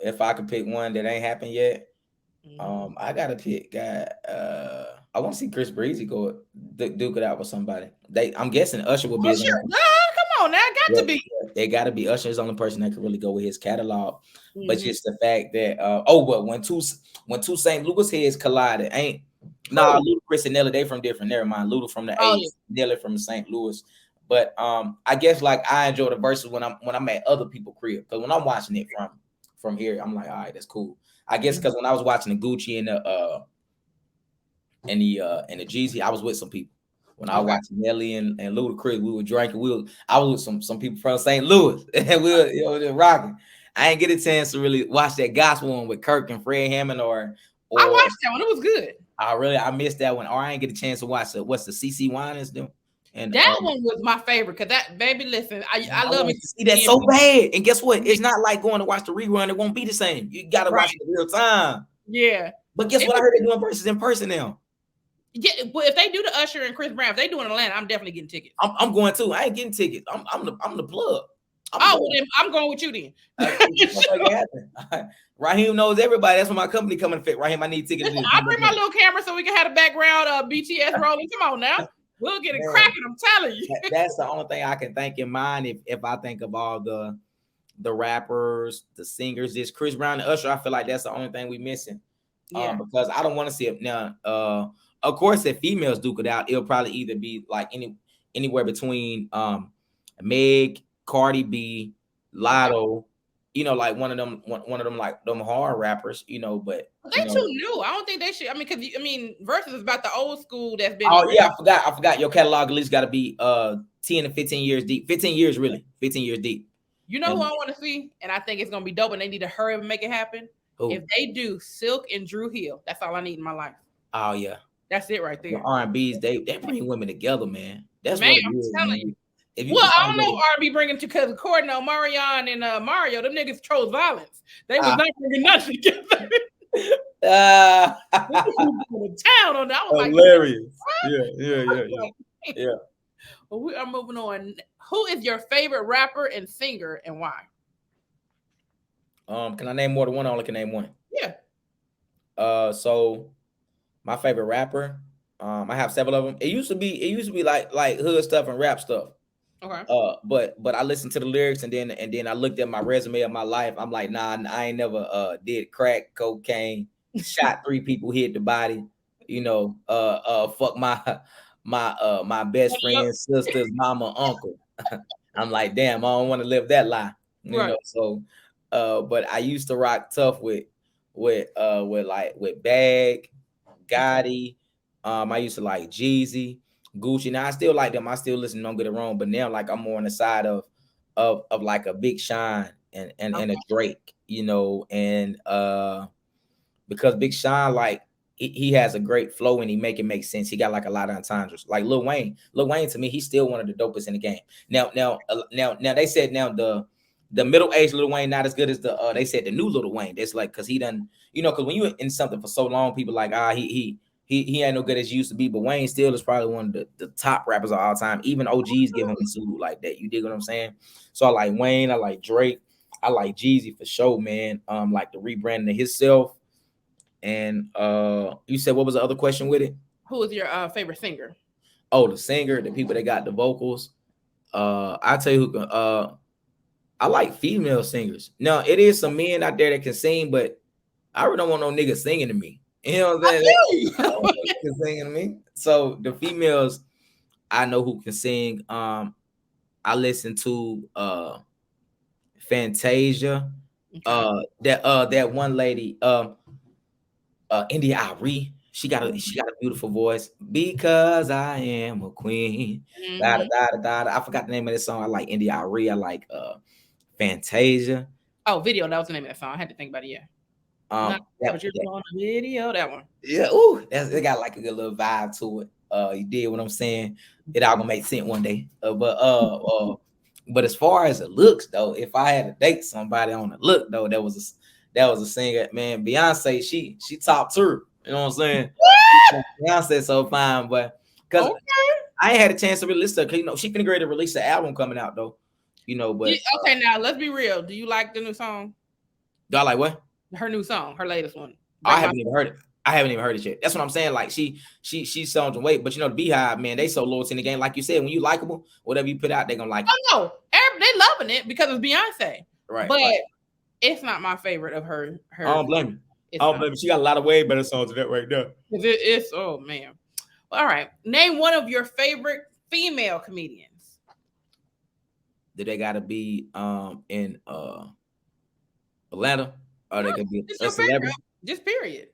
Speaker 1: if I could pick one that ain't happened yet, I gotta pick I want to see Chris Breezy go duke it out with somebody. I'm guessing Usher will be.
Speaker 2: Usher, come on now, got to be.
Speaker 1: They got to be. Usher is the only person that could really go with his catalog. But just the fact that but when two St. Louis heads collided, Ludacris and Nelly, they from different. Never mind, Luda from the 80s, Nelly from St. Louis. But I guess like I enjoy the verses when I'm at other people's crib, because when I'm watching it from here, I'm like, all right, that's cool. I guess because when I was watching the Gucci and the Jeezy, I was with some people. When I was watching Nelly and Ludacris, we were drinking. I was with some people from St. Louis, and we were just rocking. I didn't get a chance to really watch that gospel one with Kirk and Fred Hammond, or
Speaker 2: I watched that one. It was good.
Speaker 1: I missed that one, or I didn't get a chance to watch what's the CC Winans do. And
Speaker 2: that one was my favorite, because that, baby, listen, I love it.
Speaker 1: See that so bad, and guess what? It's not like going to watch the rerun. It won't be the same. You got to watch it in real time.
Speaker 2: Yeah,
Speaker 1: but guess what? I heard they're doing verses in person now.
Speaker 2: Yeah, well, if they do the Usher and Chris Brown, if they do in Atlanta, I'm definitely getting tickets.
Speaker 1: I'm going too. I ain't getting tickets. I'm the plug.
Speaker 2: I'm going with you then.
Speaker 1: Raheem knows everybody. That's when my company coming to fit. Raheem, I need tickets.
Speaker 2: I'll bring my little camera so we can have the background BTS rolling. Come on now. We'll get it cracking. I'm telling you.
Speaker 1: That's the only thing I can think in mind if I think of all the rappers, the singers. This Chris Brown and Usher, I feel like that's the only thing we missing. Because I don't want to see it now. Of course, if females duke it out, it'll probably either be like anywhere between Meg, Cardi B, Lotto, like one of them like them hard rappers, but
Speaker 2: they too new. I don't think they should. I mean, Versus is about the old school that's been.
Speaker 1: Oh yeah, I forgot. Your catalog at least got to be 10 to 15 years deep. 15 years really. 15 years deep.
Speaker 2: You know who I want to see, and I think it's gonna be dope, and they need to hurry up and make it happen. Who? If they do Silk and Drew Hill, that's all I need in my life.
Speaker 1: Oh yeah.
Speaker 2: That's it right there.
Speaker 1: The R&B's, they bring women together, man. That's
Speaker 2: man, I'm telling you. I don't know R&B bringing to, because according to Marion and Mario, them niggas chose violence. They was not bringing nothing together. Town on that. I was
Speaker 1: hilarious.
Speaker 2: Like, yeah. Well, we are moving on. Who is your favorite rapper and singer, and why?
Speaker 1: Can I name more than one? I only can name one.
Speaker 2: Yeah.
Speaker 1: So my favorite rapper, I have several of them. It used to be like hood stuff and rap stuff.
Speaker 2: Okay.
Speaker 1: But I listened to the lyrics and then I looked at my resume of my life. I'm like, nah, I ain't never did crack, cocaine, shot 3 people, hit the body, fuck my best friend's sister's mama, uncle. I'm like, damn, I don't want to live that lie. You know, so but I used to rock tough with Bag, Gotti. I used to like Jeezy, Gucci. Now I still like them. I still listen. Don't get it wrong. But now like I'm more on the side of like a Big Sean and a Drake, and because Big Sean, like he has a great flow and he make it make sense. He got like a lot of entendres. Like Lil Wayne to me, he's still one of the dopest in the game. Now they said the middle-aged Lil Wayne not as good as they said the new Lil Wayne. That's like because he done, because when you in something for so long, people like he ain't no good as he used to be. But Wayne still is probably one of the top rappers of all time. Even OGs give him a salute like that. You dig what I'm saying? So I like Wayne, I like Drake, I like Jeezy for sure, man. Like the rebranding of himself. And you said what was the other question with it?
Speaker 2: Who is your favorite singer?
Speaker 1: Oh, the singer, the people that got the vocals. I tell you who. I like female singers. Now it is some men out there that can sing, but I really don't want no niggas singing to me. You know what I'm saying? I don't want niggas singing to me. So the females, I know who can sing. I listen to Fantasia. Okay. That one lady, India Ari. She got a beautiful voice. Because I am a queen. Mm-hmm. I forgot the name of this song. I like India Ari. I like Fantasia.
Speaker 2: Oh, Video. That was the name of that song. I had to think about it. Yeah. But you're on a video. That one.
Speaker 1: Yeah. Ooh, it got like a good little vibe to it. You did what I'm saying. It all gonna make sense one day. But as far as it looks though, if I had to date somebody on the look though, that was a singer, man. Beyonce, she top tier. You know what I'm saying? Beyonce so fine, but because I ain't had a chance to really listen to her, because she finna ready to release an album coming out though. But
Speaker 2: okay, now let's be real. Do you like the new song?
Speaker 1: Do I like what?
Speaker 2: Her new song, her latest one.
Speaker 1: I haven't even heard it. I haven't even heard it yet. That's what I'm saying. Like she's selling some weight, but the Beehive, man, they so loyal in the game. Like you said, when you likable, whatever you put out, they're gonna like.
Speaker 2: Oh no, they loving it because it's Beyonce.
Speaker 1: Right.
Speaker 2: But it's not my favorite of her.
Speaker 1: I don't blame you. I don't blame you. She got a lot of way better songs than that right there.
Speaker 2: It's oh man. All right. Name one of your favorite female comedians.
Speaker 1: Do they gotta be in Atlanta? Or they could be
Speaker 2: It's
Speaker 1: a
Speaker 2: your favorite.
Speaker 1: celebrity?
Speaker 2: Just period.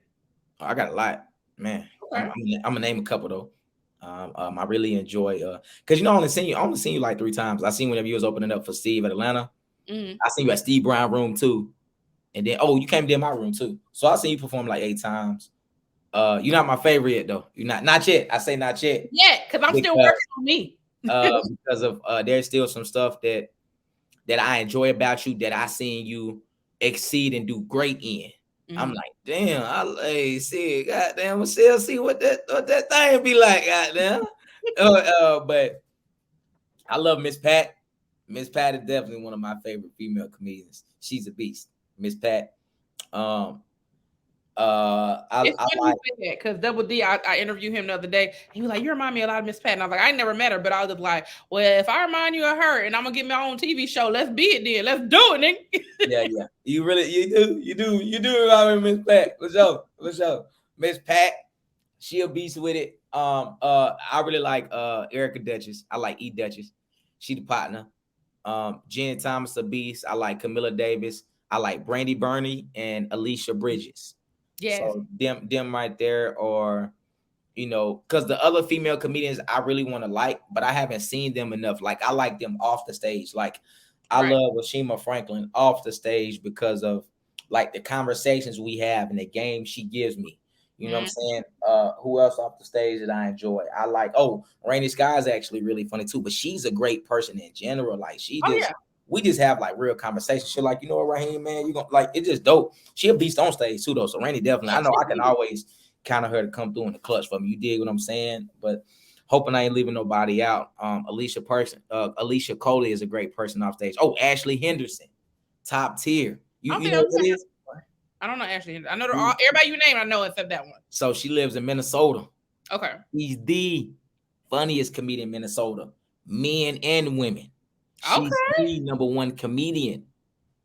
Speaker 1: I got a lot, man.
Speaker 2: Okay.
Speaker 1: I'm gonna name a couple though. I really enjoy because I only seen you like 3 times. I seen whenever you was opening up for Steve at Atlanta. I seen you at Steve Brown room too, and then you came to my room too. So I seen you perform like 8 times. You're not my favorite yet though. You're not yet. I say not yet.
Speaker 2: Yeah, because I'm still working on me.
Speaker 1: Because of there's still some stuff that I enjoy about you that I seen you exceed and do great in. I'm like, damn, I see, goddamn, we'll still see what that thing be like, goddamn. But I love Miss Pat. Miss Pat is definitely one of my favorite female comedians. She's a beast, Miss Pat.
Speaker 2: It's funny you say that because Double D, I interviewed him the other day. He was like, "You remind me a lot of Miss Pat." And I was like, "I ain't never met her, but I was just like, well, if I remind you of her, and I'm gonna get my own TV show, let's be it then. Let's do it, nigga."
Speaker 1: Yeah. You do remind me of Miss Pat. Let's go. Miss Pat, she a beast with it. I really like Erica Duchess. I like E Duchess. She the partner. Jen Thomas a beast. I like Camilla Davis. I like Brandy Burney and Alicia Bridges.
Speaker 2: Yes.
Speaker 1: So them right there, or because the other female comedians I really want to like, but I haven't seen them enough. Like I like them off the stage. Like I love Washima Franklin off the stage because of like the conversations we have and the game she gives me. You know what I'm saying? Who else off the stage that I enjoy? I like Rainy Sky is actually really funny too, but she's a great person in general. Like we just have like real conversations. She like, what, Raheem, man, you gonna like it's just dope. She a beast on stage too, though. So Rainy definitely, I know I can always count on her to come through in the clutch for me. You dig what I'm saying? But hoping I ain't leaving nobody out. Alicia Coley is a great person off stage. Oh, Ashley Henderson, top tier. You know what it is?
Speaker 2: I don't know Ashley Henderson. I know everybody you name. I know except that one.
Speaker 1: So she lives in Minnesota.
Speaker 2: Okay.
Speaker 1: She's the funniest comedian in Minnesota, men and women. She's the number 1 comedian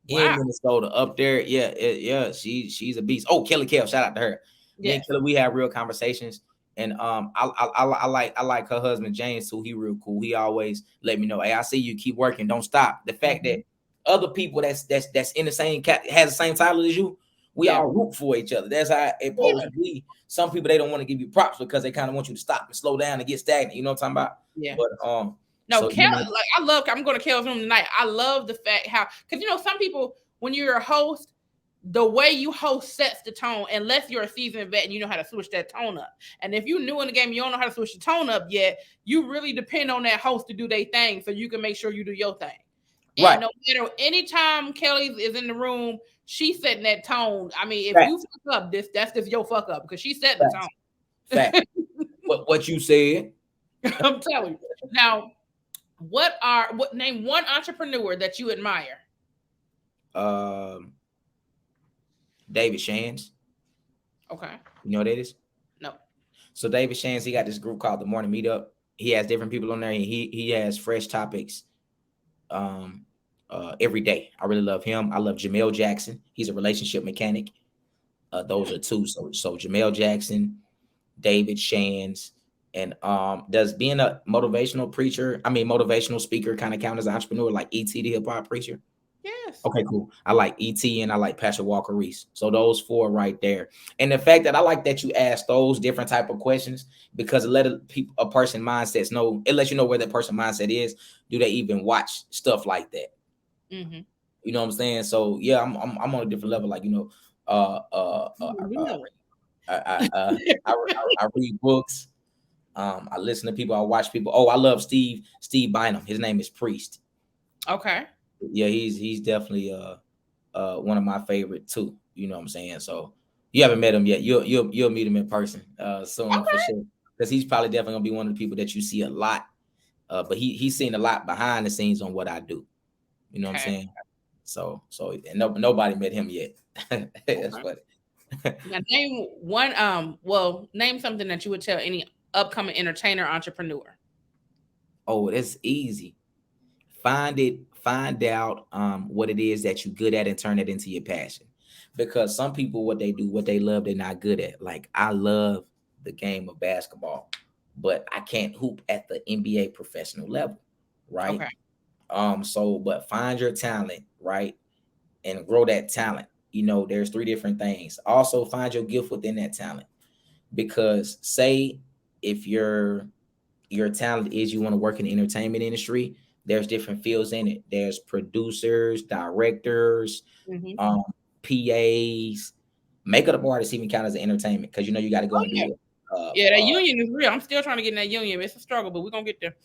Speaker 1: in Minnesota up there. Yeah. She's a beast. Oh, Kelly Kell, shout out to her. Yeah, Kelly, we have real conversations, and I like her husband James too. He real cool. He always let me know, hey, I see you, keep working, don't stop. The fact that other people that's in the same has the same title as you, we all root for each other. That's how it supposed to be. Some people they don't want to give you props because they kind of want you to stop and slow down and get stagnant. You know what I'm talking about?
Speaker 2: Yeah.
Speaker 1: But
Speaker 2: no, so, Kel, I'm going to Kel's room tonight. I love the fact how, because some people, when you're a host, the way you host sets the tone, unless you're a seasoned vet and you know how to switch that tone up. And if you're new in the game, you don't know how to switch the tone up yet, you really depend on that host to do their thing so you can make sure you do your thing. And no matter, anytime Kelly is in the room, she's setting that tone. I mean, if you fuck up, that's just your fuck up because she set the tone.
Speaker 1: Fact. What you said.
Speaker 2: I'm telling you. Now, name one entrepreneur that you admire?
Speaker 1: David Shands.
Speaker 2: Okay.
Speaker 1: You know what that is?
Speaker 2: No.
Speaker 1: So David Shands, he got this group called the Morning Meetup. He has different people on there, and he has fresh topics every day. I really love him. I love Jamel Jackson. He's a relationship mechanic. Those are 2. So Jamel Jackson, David Shands, and does being a motivational speaker kind of count as an entrepreneur, like E.T. the hip hop preacher?
Speaker 2: Yes.
Speaker 1: Okay, cool. I like E.T. and I like Pastor Walker Reese. So those 4 right there. And the fact that I like that you ask those different type of questions, because it let a person mindsets know, it lets you know where that person mindset is. Do they even watch stuff like that?
Speaker 2: Mm-hmm.
Speaker 1: You know what I'm saying? So yeah, I'm on a different level. Like, I read books. I listen to people. I watch people. Oh, I love Steve Bynum. His name is Priest.
Speaker 2: Okay.
Speaker 1: Yeah, he's definitely one of my favorite too. You know what I'm saying? So you haven't met him yet. You'll meet him in person soon for sure. Because he's probably definitely gonna be one of the people that you see a lot. But he's seen a lot behind the scenes on what I do. You know what I'm saying? So and nobody met him yet. That's funny.
Speaker 2: Now name one. Name something that you would tell any upcoming entertainer entrepreneur.
Speaker 1: Oh, that's easy. Find out what it is that you're good at and turn it into your passion. Because some people, what they do, what they love, they're not good at. Like, I love the game of basketball, but I can't hoop at the NBA professional level, right? Okay. So but find your talent, right? And grow that talent. You know, there's 3 different things. Also find your gift within that talent. Because say if your talent is you want to work in the entertainment industry, there's different fields in it. There's producers, directors,
Speaker 2: Mm-hmm.
Speaker 1: PAs, makeup artists even count as an entertainment because you know you got to go and
Speaker 2: Yeah.
Speaker 1: do it.
Speaker 2: Yeah, that union is real. I'm still trying to get in that union. It's a struggle, but we're gonna get there.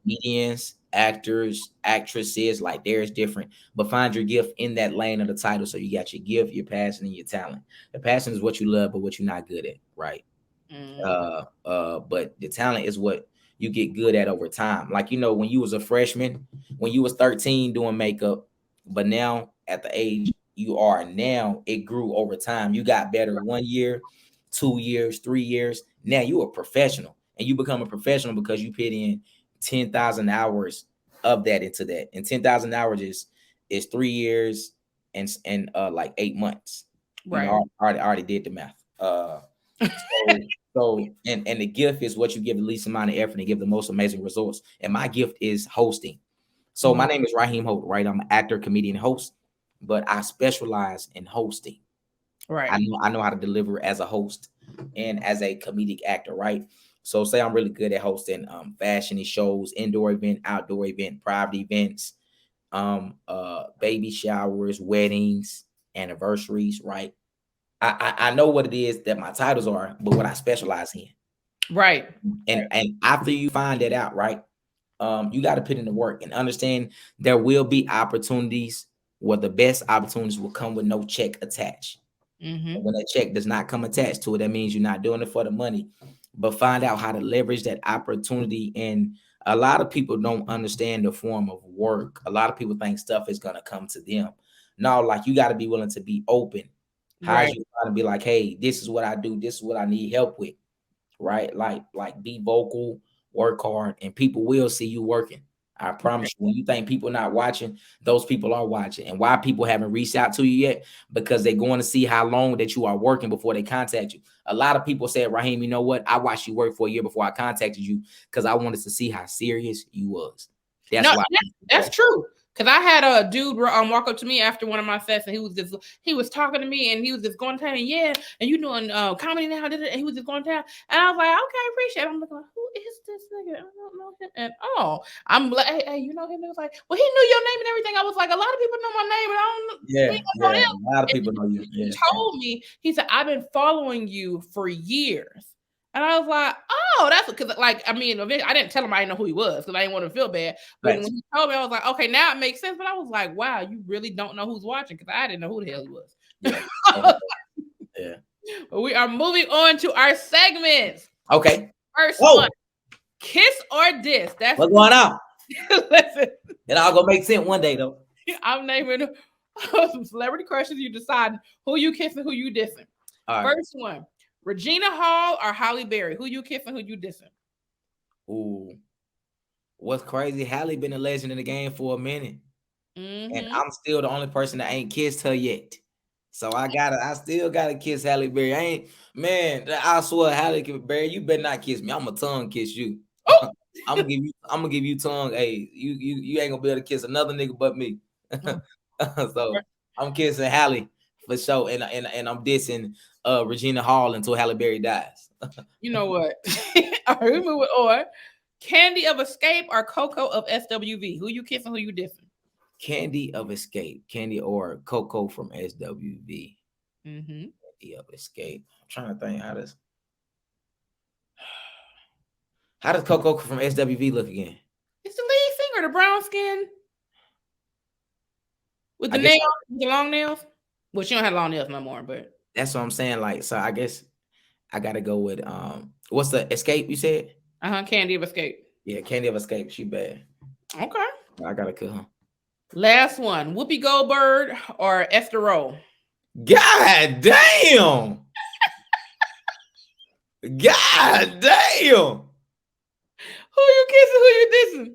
Speaker 1: Comedians, actors, actresses, like there's different, but find your gift in that lane of the title. So you got your gift, your passion, and your talent. The passion is what you love, but what you're not good at, right? But the talent is what you get good at over time. Like, you know, when you was a freshman, when you was 13 doing makeup, but now at the age you are now, it grew over time. You got better 1 year, 2 years, 3 years. Now you a professional, and you become a professional because you put in 10,000 hours of that into that. And 10,000 hours is 3 years and like 8 months.
Speaker 2: Right.
Speaker 1: You know, I already did the math. So and the gift is what you give the least amount of effort and give the most amazing results. And my gift is hosting. So my name is Raheem Holt, right? I'm an actor, comedian, host, but I specialize in hosting.
Speaker 2: Right.
Speaker 1: I know how to deliver as a host and as a comedic actor, right? So say I'm really good at hosting fashion shows, indoor event, outdoor event, private events, baby showers, weddings, anniversaries, right? I know what it is that my titles are, but what I specialize in.
Speaker 2: Right.
Speaker 1: And after you find that out, right? You got to put in the work and understand there will be opportunities where the best opportunities will come with no check attached.
Speaker 2: Mm-hmm.
Speaker 1: When that check does not come attached to it, that means you're not doing it for the money, but find out how to leverage that opportunity. And a lot of people don't understand the form of work. A lot of people think stuff is going to come to them. No, like you got to be willing to be open. How's you trying to be like, hey, this is what I do. This is what I need help with, right? Like be vocal, work hard, and people will see you working. I promise you, when you think people not watching, those people are watching. And why people haven't reached out to you yet? Because they're going to see how long that you are working before they contact you. A lot of people said, Raheem, you know what? I watched you work for a year before I contacted you because I wanted to see how serious you was. That's why.
Speaker 2: That's true. Because I had a dude walk up to me after one of my sets, and he was talking to me, and he was just going to town, and and you doing comedy now? And he was just going to town, and I was like, okay, appreciate it. I'm looking like, who is this nigga? I don't know him at all. I'm like, hey, you know him? He was like, well, he knew your name and everything. I was like, a lot of people know my name, and I don't know.
Speaker 1: Yeah, a lot of people know you.
Speaker 2: He told me, he said, I've been following you for years. And I was like, oh, that's because, like, I mean, I didn't tell him I didn't know who he was because I didn't want to feel bad. But when he told me, I was like, okay, now it makes sense. But I was like, wow, you really don't know who's watching because I didn't know who the hell he was.
Speaker 1: Yeah.
Speaker 2: But we are moving on to our segments.
Speaker 1: Okay.
Speaker 2: First one, kiss or diss. That's
Speaker 1: what's going on.
Speaker 2: Listen,
Speaker 1: it all gonna make sense one day though.
Speaker 2: I'm naming some celebrity crushes. You decide who you kissing, who you dissing. All right. First one. Regina Hall or Halle Berry? Who you kissing? Who you dissing?
Speaker 1: Ooh, what's crazy? Halle been a legend in the game for a minute, and I'm still the only person that ain't kissed her yet. So I still gotta kiss Halle Berry. I swear, Halle Berry, you better not kiss me. I'm gonna tongue kiss you.
Speaker 2: Oh.
Speaker 1: I'm gonna give you tongue. Hey, you ain't gonna be able to kiss another nigga but me. So I'm kissing Halle for sure, and I'm dissing Regina Hall until Halle Berry dies.
Speaker 2: You know what? All right, we moving on. Candy of Escape or Coco of SWV? Who you kissing? Who you dissing?
Speaker 1: Candy of Escape. Candy or Coco from SWV.
Speaker 2: Mm-hmm.
Speaker 1: Candy of Escape. I'm trying to think how does Coco from SWV look again?
Speaker 2: It's the lead singer, the brown skin. With the nails, the long nails. Well, she don't have long nails no more, but
Speaker 1: that's what I'm saying. Like, so I guess I gotta go with what's the Escape you said?
Speaker 2: Candy of Escape.
Speaker 1: Yeah, Candy of Escape. She bad.
Speaker 2: Okay.
Speaker 1: I gotta kill her.
Speaker 2: Last one. Whoopi Goldberg or Esther Roll?
Speaker 1: God damn. God damn.
Speaker 2: Who you kissing? Who you dissing?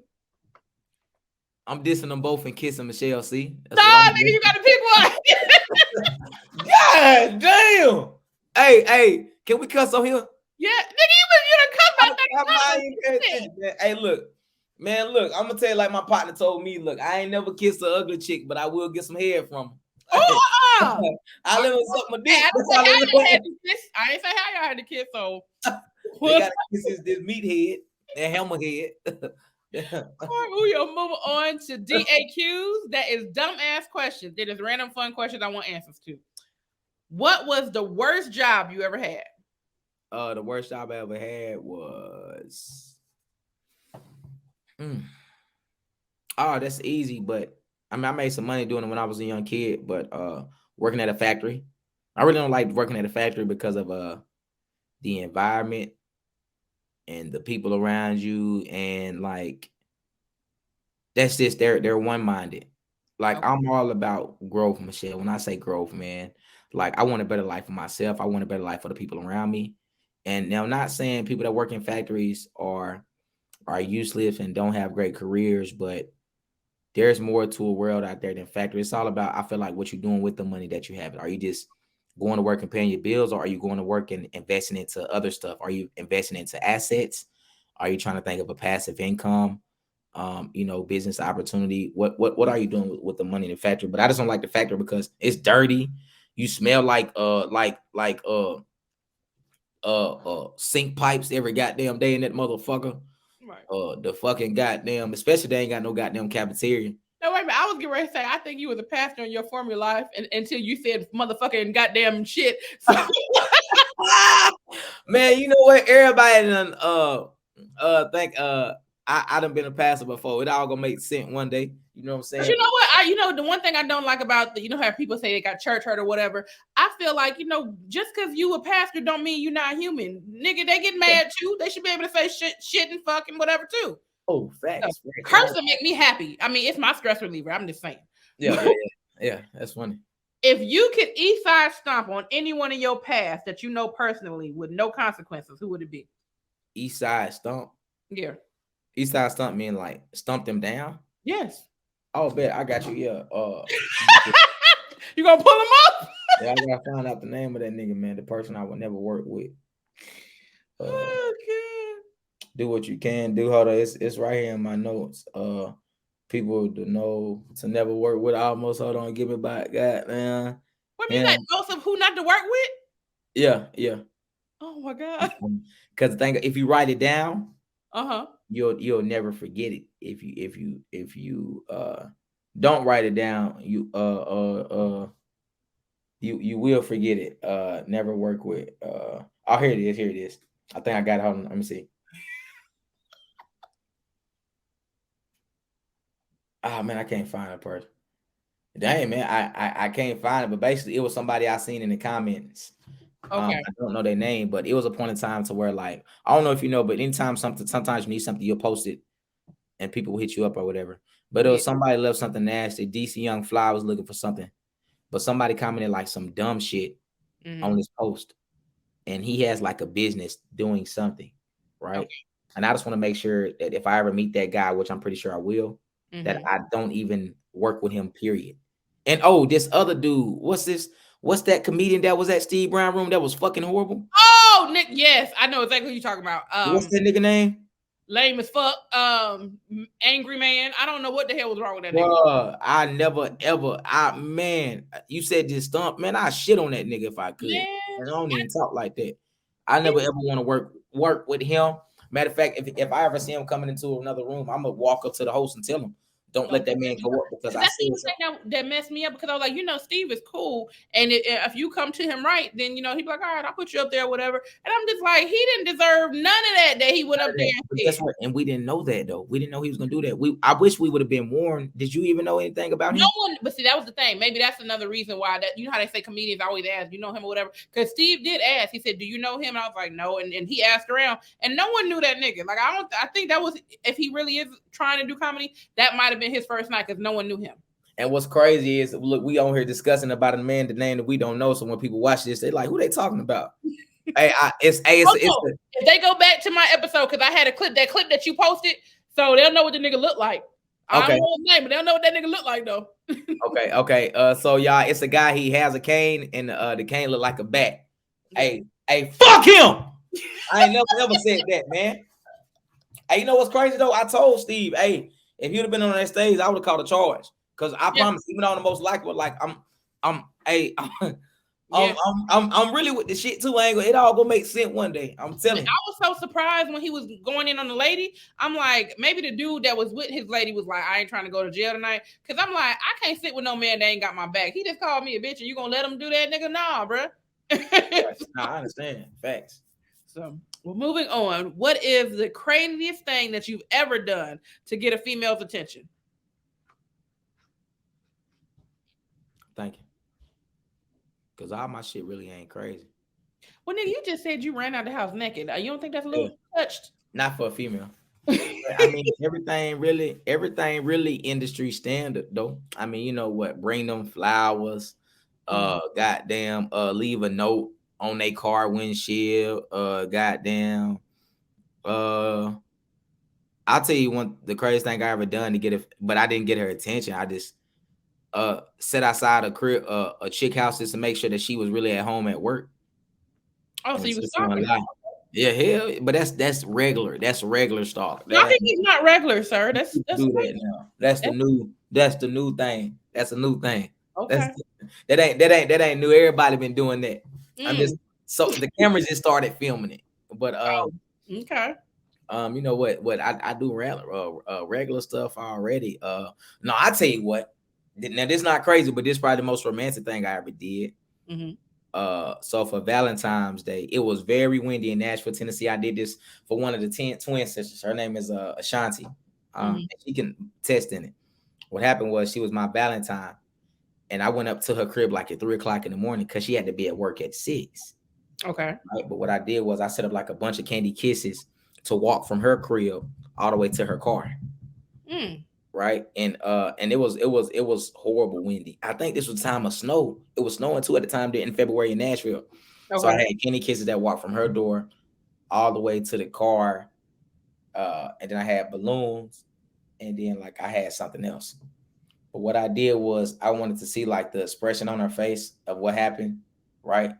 Speaker 1: I'm dissing them both and kissing Michelle C.
Speaker 2: Nah, nigga, you gotta pick one.
Speaker 1: God damn. Hey, can we cuss on here?
Speaker 2: Yeah, nigga, you done cuss my
Speaker 1: Hey, look, Man, look, I'm gonna tell you like my partner told me. Look, I ain't never kissed an ugly chick, but I will get some head from her.
Speaker 2: Oh,
Speaker 1: I live with something dick.
Speaker 2: I ain't say how y'all had to kiss, so
Speaker 1: they gotta kiss this meathead and hammerhead.
Speaker 2: We are moving on to DAQs. That is dumbass questions. That is random fun questions I want answers to. What was the worst job you ever had?
Speaker 1: The worst job I ever had was that's easy, but I mean I made some money doing it when I was a young kid, but working at a factory. I really don't like working at a factory because of the environment and the people around you, and like that's just they're one-minded. Like I'm all about growth, Michelle. When I say growth, man, like I want a better life for myself. I want a better life for the people around me. And now I'm not saying people that work in factories are useless and don't have great careers, but there's more to a world out there than factory. It's all about, I feel like, what you're doing with the money that you have. Are you just going to work and paying your bills, or are you going to work and investing into other stuff? Are you investing into assets? Are you trying to think of a passive income, business opportunity? What are you doing with the money in the factory? But I just don't like the factory because it's dirty. You smell like sink pipes every goddamn day in that motherfucker. Right. The fucking goddamn, especially they ain't got no goddamn cafeteria.
Speaker 2: No, wait a minute. I was getting ready to say, I think you was a pastor in your former life until you said motherfucking goddamn shit. So.
Speaker 1: Man, you know what? Everybody done think I done been a pastor before. It all gonna make sense one day. You know what I'm saying?
Speaker 2: But you know what? The one thing I don't like about how people say they got church hurt or whatever. I feel like, just because you a pastor don't mean you're not human. Nigga, they get mad too. They should be able to say shit and fucking whatever too.
Speaker 1: Oh, facts.
Speaker 2: Cursing make me happy. I mean, it's my stress reliever. I'm just saying.
Speaker 1: Yeah, that's funny.
Speaker 2: If you could east side stomp on anyone in your past that you know personally with no consequences, who would it be?
Speaker 1: East side stomp?
Speaker 2: Yeah.
Speaker 1: East side stomp mean like stump them down?
Speaker 2: Yes.
Speaker 1: Oh, bet I got you. Yeah.
Speaker 2: You gonna pull him up?
Speaker 1: Yeah, I gotta find out the name of that nigga, man. The person I would never work with. Do what you can do. Hold on, it's right here in my notes. People to know to never work with. Almost. Hold on, give me back. God, man.
Speaker 2: What you got notes of who not to work with?
Speaker 1: Yeah.
Speaker 2: Oh my god.
Speaker 1: Because if you write it down,
Speaker 2: uh-huh,
Speaker 1: you'll never forget it. If you don't write it down, you will forget it. Never work with. Here it is. I think I got it. Hold on, let me see. Oh man, I can't find a person. Dang man, I can't find it. But basically, it was somebody I seen in the comments.
Speaker 2: Okay.
Speaker 1: I don't know their name, but it was a point in time to where, like, I don't know if you know, but anytime sometimes you need something, you'll post it, and people will hit you up or whatever. But it was somebody left something nasty. DC Young Fly was looking for something, but somebody commented like some dumb shit on his post, and he has like a business doing something, right? Okay. And I just want to make sure that if I ever meet that guy, which I'm pretty sure I will, that I don't even work with him, period. And this other dude, what's that comedian that was at Steve Brown room that was fucking horrible?
Speaker 2: Oh, Nick, yes, I know exactly who you're talking about.
Speaker 1: What's that nigga name?
Speaker 2: Lame as fuck. Angry man. I don't know what the hell was wrong with that nigga.
Speaker 1: I never ever. Man, you said this stump, man. I shit on that nigga if I could. I don't even talk like that. I never ever want to work with him. Matter of fact, if I ever see him coming into another room, I'm gonna walk up to the host and tell him, don't let that man go up, because I see
Speaker 2: that messed me up, because I was like, Steve is cool, and if you come to him right, then he'd be like, all right, I'll put you up there, whatever. And I'm just like, he didn't deserve none of that he went up there and
Speaker 1: that's what, and we didn't know that though. We didn't know he was gonna do that. I wish we would have been warned. Did you even know anything about him?
Speaker 2: No one, but see, that was the thing. Maybe that's another reason why how they say comedians always ask, you know him or whatever. Because Steve did ask. He said, do you know him? And I was like, no. And he asked around, and no one knew that nigga. Like, I think that was, if he really is trying to do comedy, that might have been his first night, because no one knew him. And
Speaker 1: what's crazy is, look, we on here discussing about a man, the name that we don't know. So when people watch this, they like, who they talking about? If
Speaker 2: they go back to my episode, because I had that clip that you posted, so they'll know what the nigga look like. I don't know his name, but they'll know what that nigga look like though.
Speaker 1: Okay. So y'all, it's a guy. He has a cane, and the cane look like a bat. Hey, fuck him! I ain't never said that, man. Hey, you know what's crazy though? I told Steve, hey, if you'd have been on that stage, I would have called a charge. Cause I promise, even on the most likable, like hey, I'm really with the shit too. Angle, it all gonna make sense one day. I'm telling you.
Speaker 2: I was so surprised when he was going in on the lady. I'm like, maybe the dude that was with his lady was like, I ain't trying to go to jail tonight. Cause I'm like, I can't sit with no man that ain't got my back. He just called me a bitch, and you gonna let him do that, nigga? Nah, bro.
Speaker 1: Nah, I understand. Facts.
Speaker 2: So we're moving on. What is the craziest thing that you've ever done to get a female's attention?
Speaker 1: Thank you. Cause all my shit really ain't crazy.
Speaker 2: Well, nigga, you just said you ran out the house naked. You don't think that's a little touched?
Speaker 1: Not for a female. I mean, everything really industry standard though. I mean, you know what? Bring them flowers. Goddamn. Leave a note on their car windshield. Goddamn. I'll tell you the craziest thing I ever done to get it, but I didn't get her attention. I just set outside a crib, a chick house just to make sure that she was really at home at work.
Speaker 2: Oh, so you was stalking?
Speaker 1: Yeah, hell, but that's regular. That's regular stalk.
Speaker 2: I think he's not regular, sir. That's
Speaker 1: do that now. That's the new thing. That's a new thing.
Speaker 2: Okay.
Speaker 1: That ain't new. Everybody been doing that. I'm just so the cameras just started filming it. But
Speaker 2: okay.
Speaker 1: You know what I do regular stuff already. No, I tell you what. Now this is not crazy, but this is probably the most romantic thing I ever did. So for Valentine's Day, it was very windy in Nashville, Tennessee. I did this for one of the 10 twin sisters. Her name is Ashanti. She can test in it. What happened was she was my Valentine, and I went up to her crib like at 3:00 in the morning because she had to be at work at 6.
Speaker 2: Okay.
Speaker 1: Right? But what I did was I set up like a bunch of candy kisses to walk from her crib all the way to her car. Right. And it was horrible windy. I think this was time of snow. It was snowing too at the time in February in Nashville. Okay. So I had candy kisses that walked from her door all the way to the car. And then I had balloons, and then like I had something else. But what I did was I wanted to see like the expression on her face of what happened, right?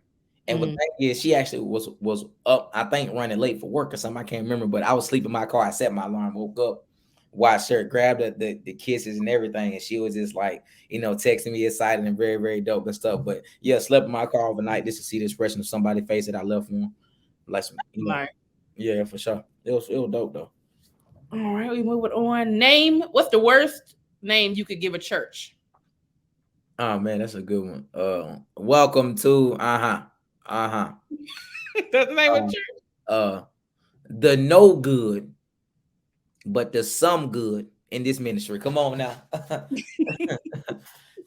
Speaker 1: And what that is, she actually was up, I think running late for work or something. I can't remember, but I was sleeping in my car. I set my alarm, woke up, watched her, grabbed the kisses and everything, and she was just like, you know, texting me excited and very, very dope and stuff. But yeah, slept in my car overnight just to see the expression of somebody's face that I love for them. Like, you know, yeah, for sure. It was dope though.
Speaker 2: All right, we move it on. What's the worst name you could give a church?
Speaker 1: Oh man, that's a good one. Welcome to That's
Speaker 2: the name of church.
Speaker 1: The no good, but the some good in this ministry. Come on now.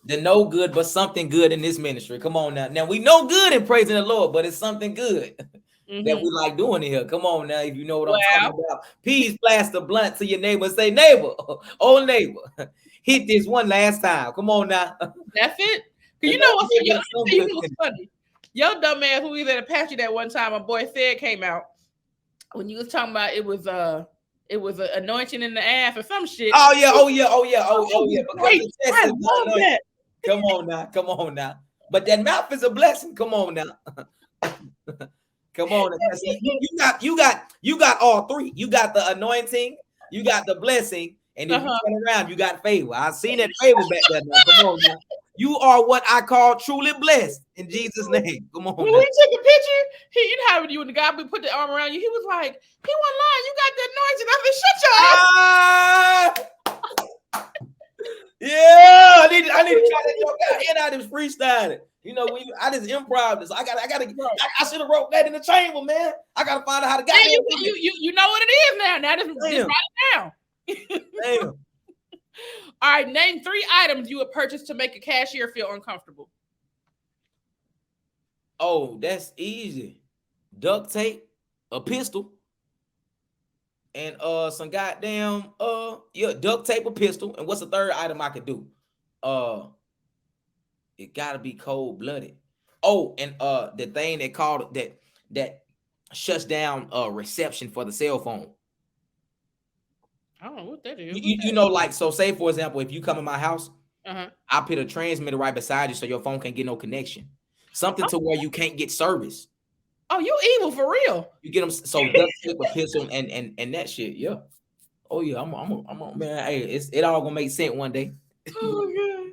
Speaker 1: The no good, but something good in this ministry. Come on now. Now we know good in praising the Lord, but it's something good that we like doing in here. Come on now, if you know what I'm talking about. Peas plaster blunt to your neighbor and say, neighbor, oh neighbor, hit this one last time. Come on now.
Speaker 2: That's it. Cause you know what's funny? Your dumb ass who was at Apache that one time, my boy said came out when you was talking about it was an anointing in the ass or some shit.
Speaker 1: Oh yeah. I love that. Come on now. But that mouth is a blessing. Come on now. Come on. You got all three. You got the anointing, you got the blessing, and if you turn around, you got favor. I seen that favor back there now. Come on now. You are what I call truly blessed in Jesus' name. Come on.
Speaker 2: When we took a picture, you know how you and the guy we put the arm around you, he was like, he wasn't lying. You got the anointing. I said, shut your ass.
Speaker 1: Yeah, I need to try that joke out. And I just freestyled it. You know, I just improv this. I should have wrote that in the chamber, man. I gotta find out how to get
Speaker 2: it. You know what it is now. Now just write it down. Damn. All right, name 3 items you would purchase to make a cashier feel uncomfortable.
Speaker 1: Oh, that's easy. Duct tape, a pistol, and some goddamn duct tape, a pistol. And what's the third item I could do? It gotta be cold-blooded. Oh, and the thing they called that shuts down reception for the cell phone.
Speaker 2: I don't know what that is.
Speaker 1: You know, like, so say for example, if you come in my house, I put a transmitter right beside you so your phone can't get no connection. Something to where you can't get service.
Speaker 2: Oh, you evil for real.
Speaker 1: You get them so duct tape, a pistol, and that shit. Yeah. Oh yeah, I'm man. Hey, it all gonna make sense one day.
Speaker 2: Oh god.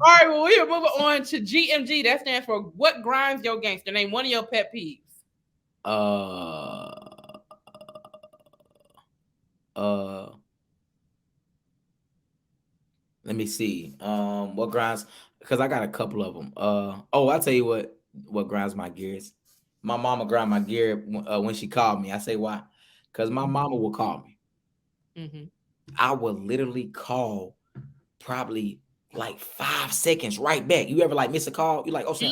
Speaker 2: All right, well, we are moving on to GMG. That stands for what grinds your gangster. Name one of your pet peeves.
Speaker 1: Let me see. What grinds? Because I got a couple of them. I'll tell you what grinds my gears. My mama grind my gear when she called me. I say why? Because my mama will call me.
Speaker 2: Mm-hmm.
Speaker 1: I will literally call probably like 5 seconds right back. You ever like miss a call? You like, oh, snap.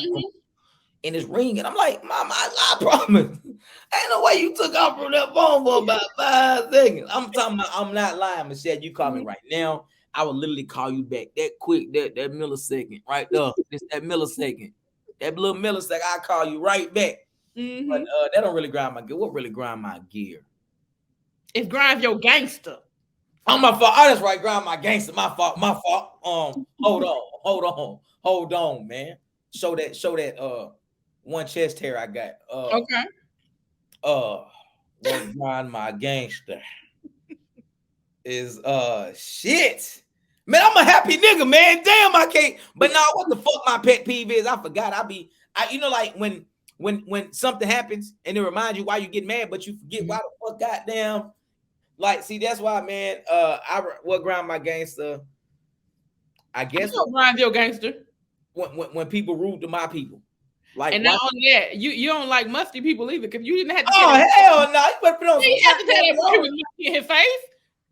Speaker 1: And it's ringing. I'm like, Mama, I promise. Ain't no way you took off from that phone for about 5 seconds. I'm talking about, I'm not lying, Michelle. You call me right now. I will literally call you back that quick, that millisecond right there. Just that millisecond. That little millisecond, I call you right back.
Speaker 2: Mm-hmm.
Speaker 1: But that don't really grind my gear. What really grind my gear?
Speaker 2: It grinds your gangster.
Speaker 1: Oh, my fault. Oh, that's right. Grind my gangster. My fault. Hold on, man. Show that one chest hair I got.
Speaker 2: Okay.
Speaker 1: What grind my gangster is shit. Man, I'm a happy nigga, man. Damn, I can't. But now, what the fuck my pet peeve is? I forgot. You know, like when something happens and it reminds you why you get mad, but you forget why the fuck goddamn. Like, see, that's why, man. What grind my gangster? I guess
Speaker 2: what grind your gangster
Speaker 1: when people rude to my people. Like,
Speaker 2: and not only that, you don't like musty people either, because you didn't have to.
Speaker 1: Oh hell no! You better put on.
Speaker 2: You have to tell that boy in his face.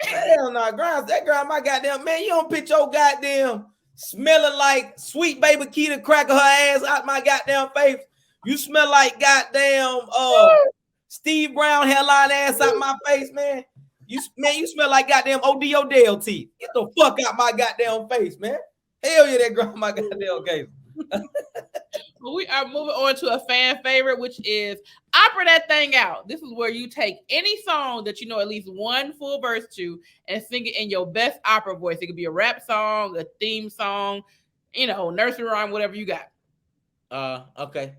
Speaker 1: Hell no, that grind my goddamn man. You don't put your goddamn smelling like sweet baby Keita cracker her ass out my goddamn face. You smell like goddamn Steve Brown hairline ass out my face, man. You smell like goddamn Odell teeth. Get the fuck out my goddamn face, man. Hell yeah, that grind my goddamn case.
Speaker 2: We are moving on to a fan favorite, which is Opera That Thing Out. This is where you take any song that you know at least one full verse to and sing it in your best opera voice. It could be a rap song, a theme song, nursery rhyme, whatever you got.
Speaker 1: Okay.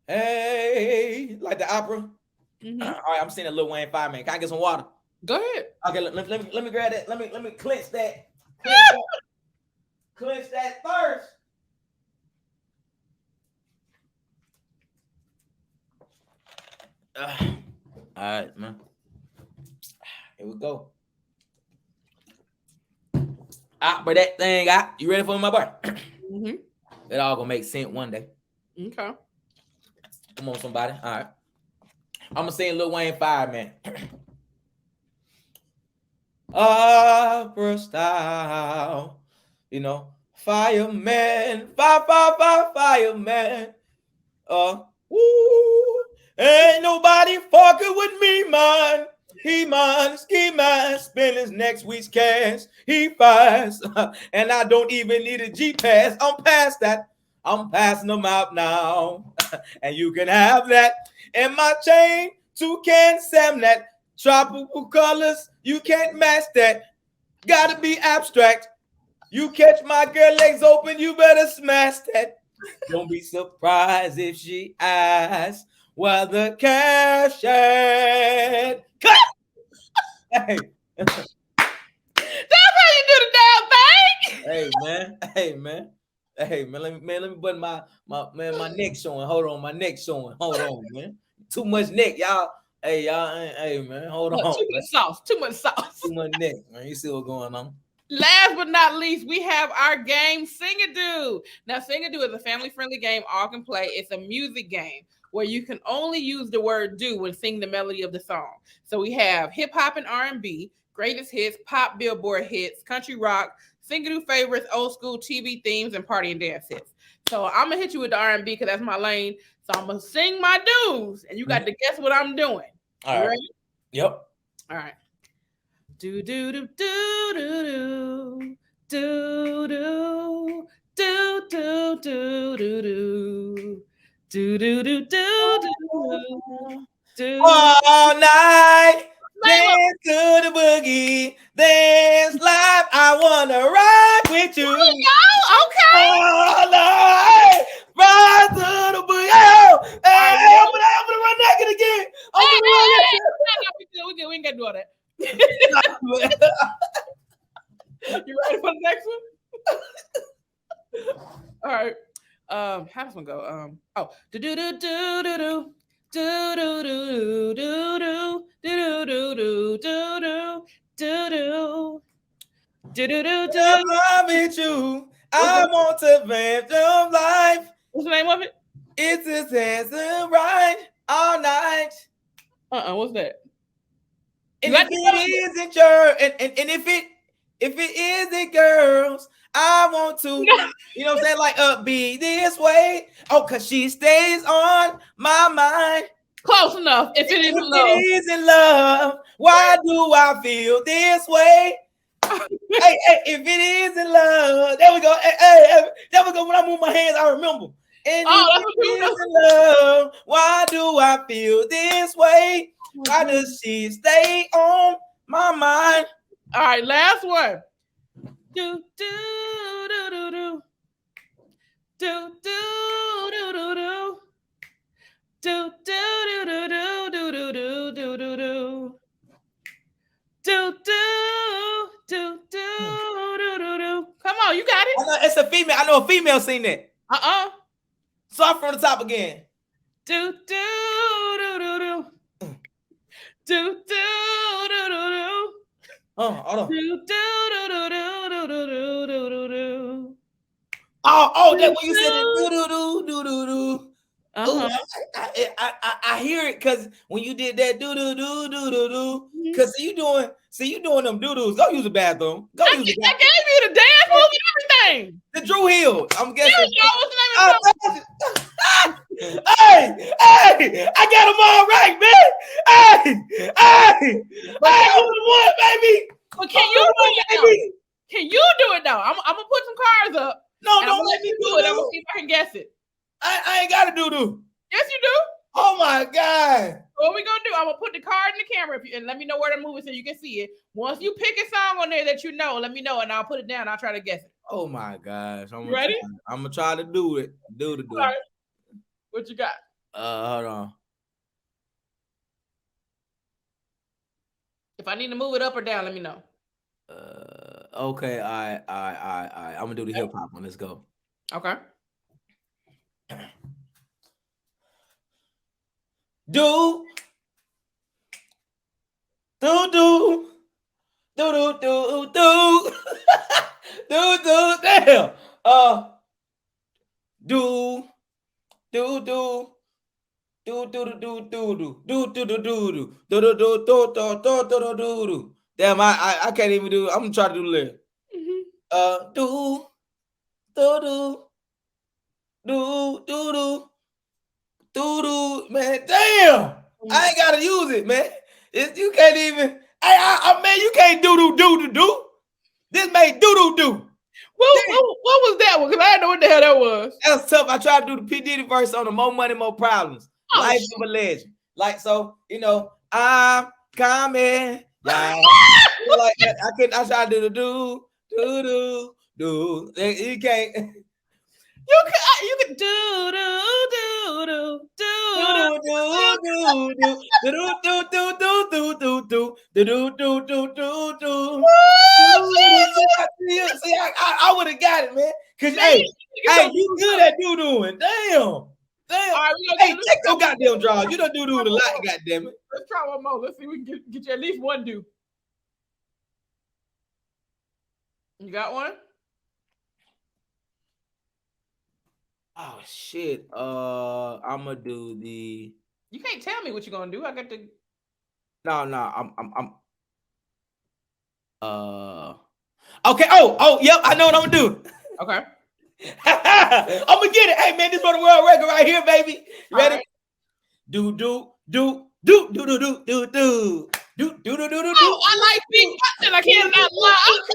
Speaker 1: Hey, like the opera. Mm-hmm. All right, I'm seeing a Lil Wayne 5 man. Can I get some water?
Speaker 2: Go ahead.
Speaker 1: Okay, let me grab that. Let me clench that. Clench that thirst. All right, man. Here we go. But that thing out. You ready for my boy?
Speaker 2: Mm-hmm.
Speaker 1: It all gonna make sense one day.
Speaker 2: Okay.
Speaker 1: Come on, somebody. All right. I'm gonna sing Lil Wayne 5 man. Opera style, fireman, fireman. Ain't nobody fucking with me, man. He mine, ski mine, spend his next week's cash. He fires, and I don't even need a G pass. I'm past that. I'm passing them out now, and you can have that. And my chain, toucan Sam, that tropical colors, you can't match that. Gotta be abstract. You catch my girl legs open, you better smash that. Don't be surprised if she asks where the cash at. Cut! Hey.
Speaker 2: That's how you do the damn thing.
Speaker 1: Hey man. Let me button my neck showing. Hold on, my neck showing. Hold on, man. Too much neck, y'all. Hey man. Hold on.
Speaker 2: Too much sauce.
Speaker 1: Too much neck, man. You see what's going on.
Speaker 2: Last but not least, we have our game Sing-a-Doo. Now, Sing-a-Doo is a family-friendly game all can play. It's a music game where you can only use the word do when singing the melody of the song. So we have hip-hop and R&B, greatest hits, pop Billboard hits, country rock, Sing-a-Doo favorites, old school TV themes, and party and dance hits. So I'm going to hit you with the R&B because that's my lane. So I'm going to sing my do's, and you got to guess what I'm doing.
Speaker 1: All right.
Speaker 2: Ready?
Speaker 1: Yep.
Speaker 2: All right. Do do do do do do do do do do do do do do do do do.
Speaker 1: All night, dance to the boogie, dance live. I wanna ride with you.
Speaker 2: Okay.
Speaker 1: All night, ride to the boogie. Hey,
Speaker 2: one go? Do do do do do do. Do do do do do do do do do do do do.
Speaker 1: I'm with you. I want to advance of life.
Speaker 2: What's the name of it?
Speaker 1: It's a handsome right all night.
Speaker 2: What's that?
Speaker 1: And if it isn't your, and if it isn't girls, I want to, you know what I'm saying? Like be this way. Oh, cause she stays on my mind.
Speaker 2: Close enough. If it isn't love.
Speaker 1: It isn't love, why do I feel this way? Hey, if it isn't love, there we go. Hey, there we go. When I move my hands, I remember. And if it isn't love, why do I feel this way? Why does she stay on my mind?
Speaker 2: All right, last one. Do do do do do. Do do do do do. Do do do do do do do do do do. Do do do do do do. Come on, you got it.
Speaker 1: I know it's a female. I know a female sing that. Start from the top again.
Speaker 2: Do do do do do. Do do do do do.
Speaker 1: Hold on.
Speaker 2: Do do do do do do do do do do.
Speaker 1: Oh, that when you said it, do do do do do do. I hear it because when you did that do do do do do do, because you doing them doo doos. Go use the bathroom. Go use the bathroom.
Speaker 2: I gave you the dance move and everything.
Speaker 1: The Drew Hill. I'm guessing.
Speaker 2: What's the name of
Speaker 1: Hey, I got them all right, man. Hey, I'm the one, baby.
Speaker 2: But can you do it, baby? Can you do it though? I'm gonna put some cards up.
Speaker 1: No, don't let me do it.
Speaker 2: I'm gonna see if I can guess it.
Speaker 1: I ain't got to do.
Speaker 2: Yes, you do.
Speaker 1: Oh my God.
Speaker 2: What we gonna do? I'm gonna put the card in the camera and let me know where to move it so you can see it. Once you pick a song on there that you know, let me know and I'll put it down. I'll try to guess it.
Speaker 1: Oh my gosh.
Speaker 2: Ready?
Speaker 1: I'm gonna try to do it. Do
Speaker 2: All right. What you got?
Speaker 1: Hold on.
Speaker 2: If I need to move it up or down, let me know.
Speaker 1: Okay. I. I'm gonna do the hip hop one. Let's go.
Speaker 2: Okay.
Speaker 1: Do damn. Damn, I can't even do it. I'm gonna try to do the lyric. Do, man, damn! I ain't gotta use it, man. You can't even. I man, you can't do. This made do.
Speaker 2: What was that one? Because I didn't know what the hell that was.
Speaker 1: That was tough. I tried to do the P Diddy verse on the More Money, More Problems. Life of a Legend. Like so, I'm coming. Yeah. Like I tried to do. You can't.
Speaker 2: You can do.
Speaker 1: I would have got it, man. Cause hey, you good at doing. Damn. All right, hey, take your goddamn draws. You don't do a lot, goddamn it.
Speaker 2: Let's try one more. Let's see if we can get you at least one do. You got one?
Speaker 1: Oh shit. I'm gonna do the.
Speaker 2: You can't tell me what you're gonna do. I got to.
Speaker 1: No. I'm. Okay. Oh. Yep. I know what I'm gonna do.
Speaker 2: Okay.
Speaker 1: I'm gonna get it. Hey man, this for the world record right here, baby. You ready? Right. Do.
Speaker 2: Oh, I like big butts and I cannot lie. So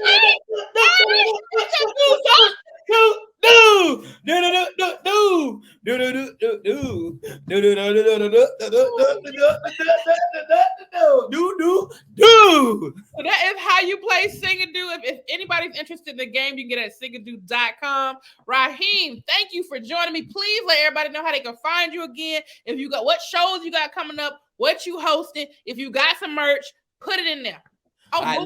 Speaker 2: that is how you play Sing-a-Doo. If anybody's interested in the game, you can get it at singadoo.com. Raheem, thank you for joining me. Please let everybody know how they can find you again. If you got what shows you got coming up, what you hosting. If you got some merch, put it in there.
Speaker 1: Oh, right,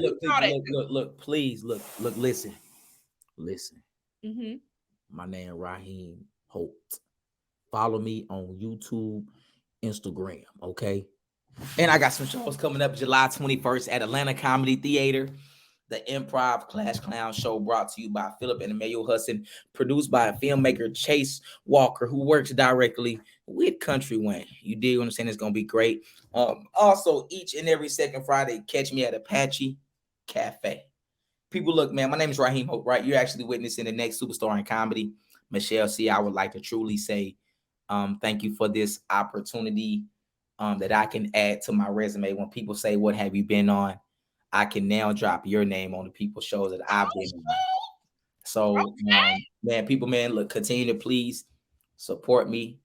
Speaker 1: look, please, listen. Mm-hmm. My name Raheem Holt. follow me on YouTube, Instagram, okay? And I got some shows coming up July 21st at Atlanta Comedy Theater. The Improv Clash Clown Show brought to you by Philip and Emmanuel Hudson, produced by filmmaker Chase Walker, who works directly with Country Wayne. You dig what I'm saying? It's going to be great. Also, each and every second Friday, catch me at Apache Cafe. People, look, man, my name is Raheem Hope, right? You're actually witnessing the next superstar in comedy, Michelle C. I would like to truly say thank you for this opportunity that I can add to my resume. When people say, what have you been on? I can now drop your name on the people's shows that I've been on. So, man, people, man, look, continue to please support me.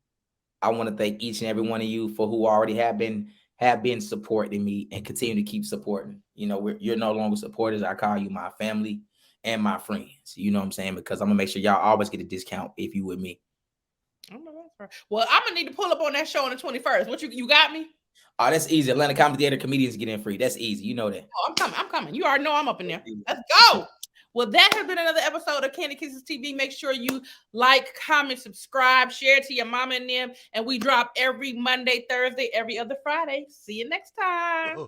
Speaker 1: I want to thank each and every one of you for who already have been supporting me and continue to keep supporting. You know, you're no longer supporters. I call you my family and my friends. You know what I'm saying? Because I'm gonna make sure y'all always get a discount if you with me.
Speaker 2: Well, I'm gonna need to pull up on that show on the 21st. What you got me?
Speaker 1: Oh, that's easy. Atlanta Comedy Theater comedians get in free. That's easy. You know that.
Speaker 2: Oh, I'm coming. You already know I'm up in there. Let's go. Well, that has been another episode of Kandid Kisses TV. Make sure you like, comment, subscribe, share it to your mama and them. And we drop every Monday, Thursday, every other Friday. See you next time.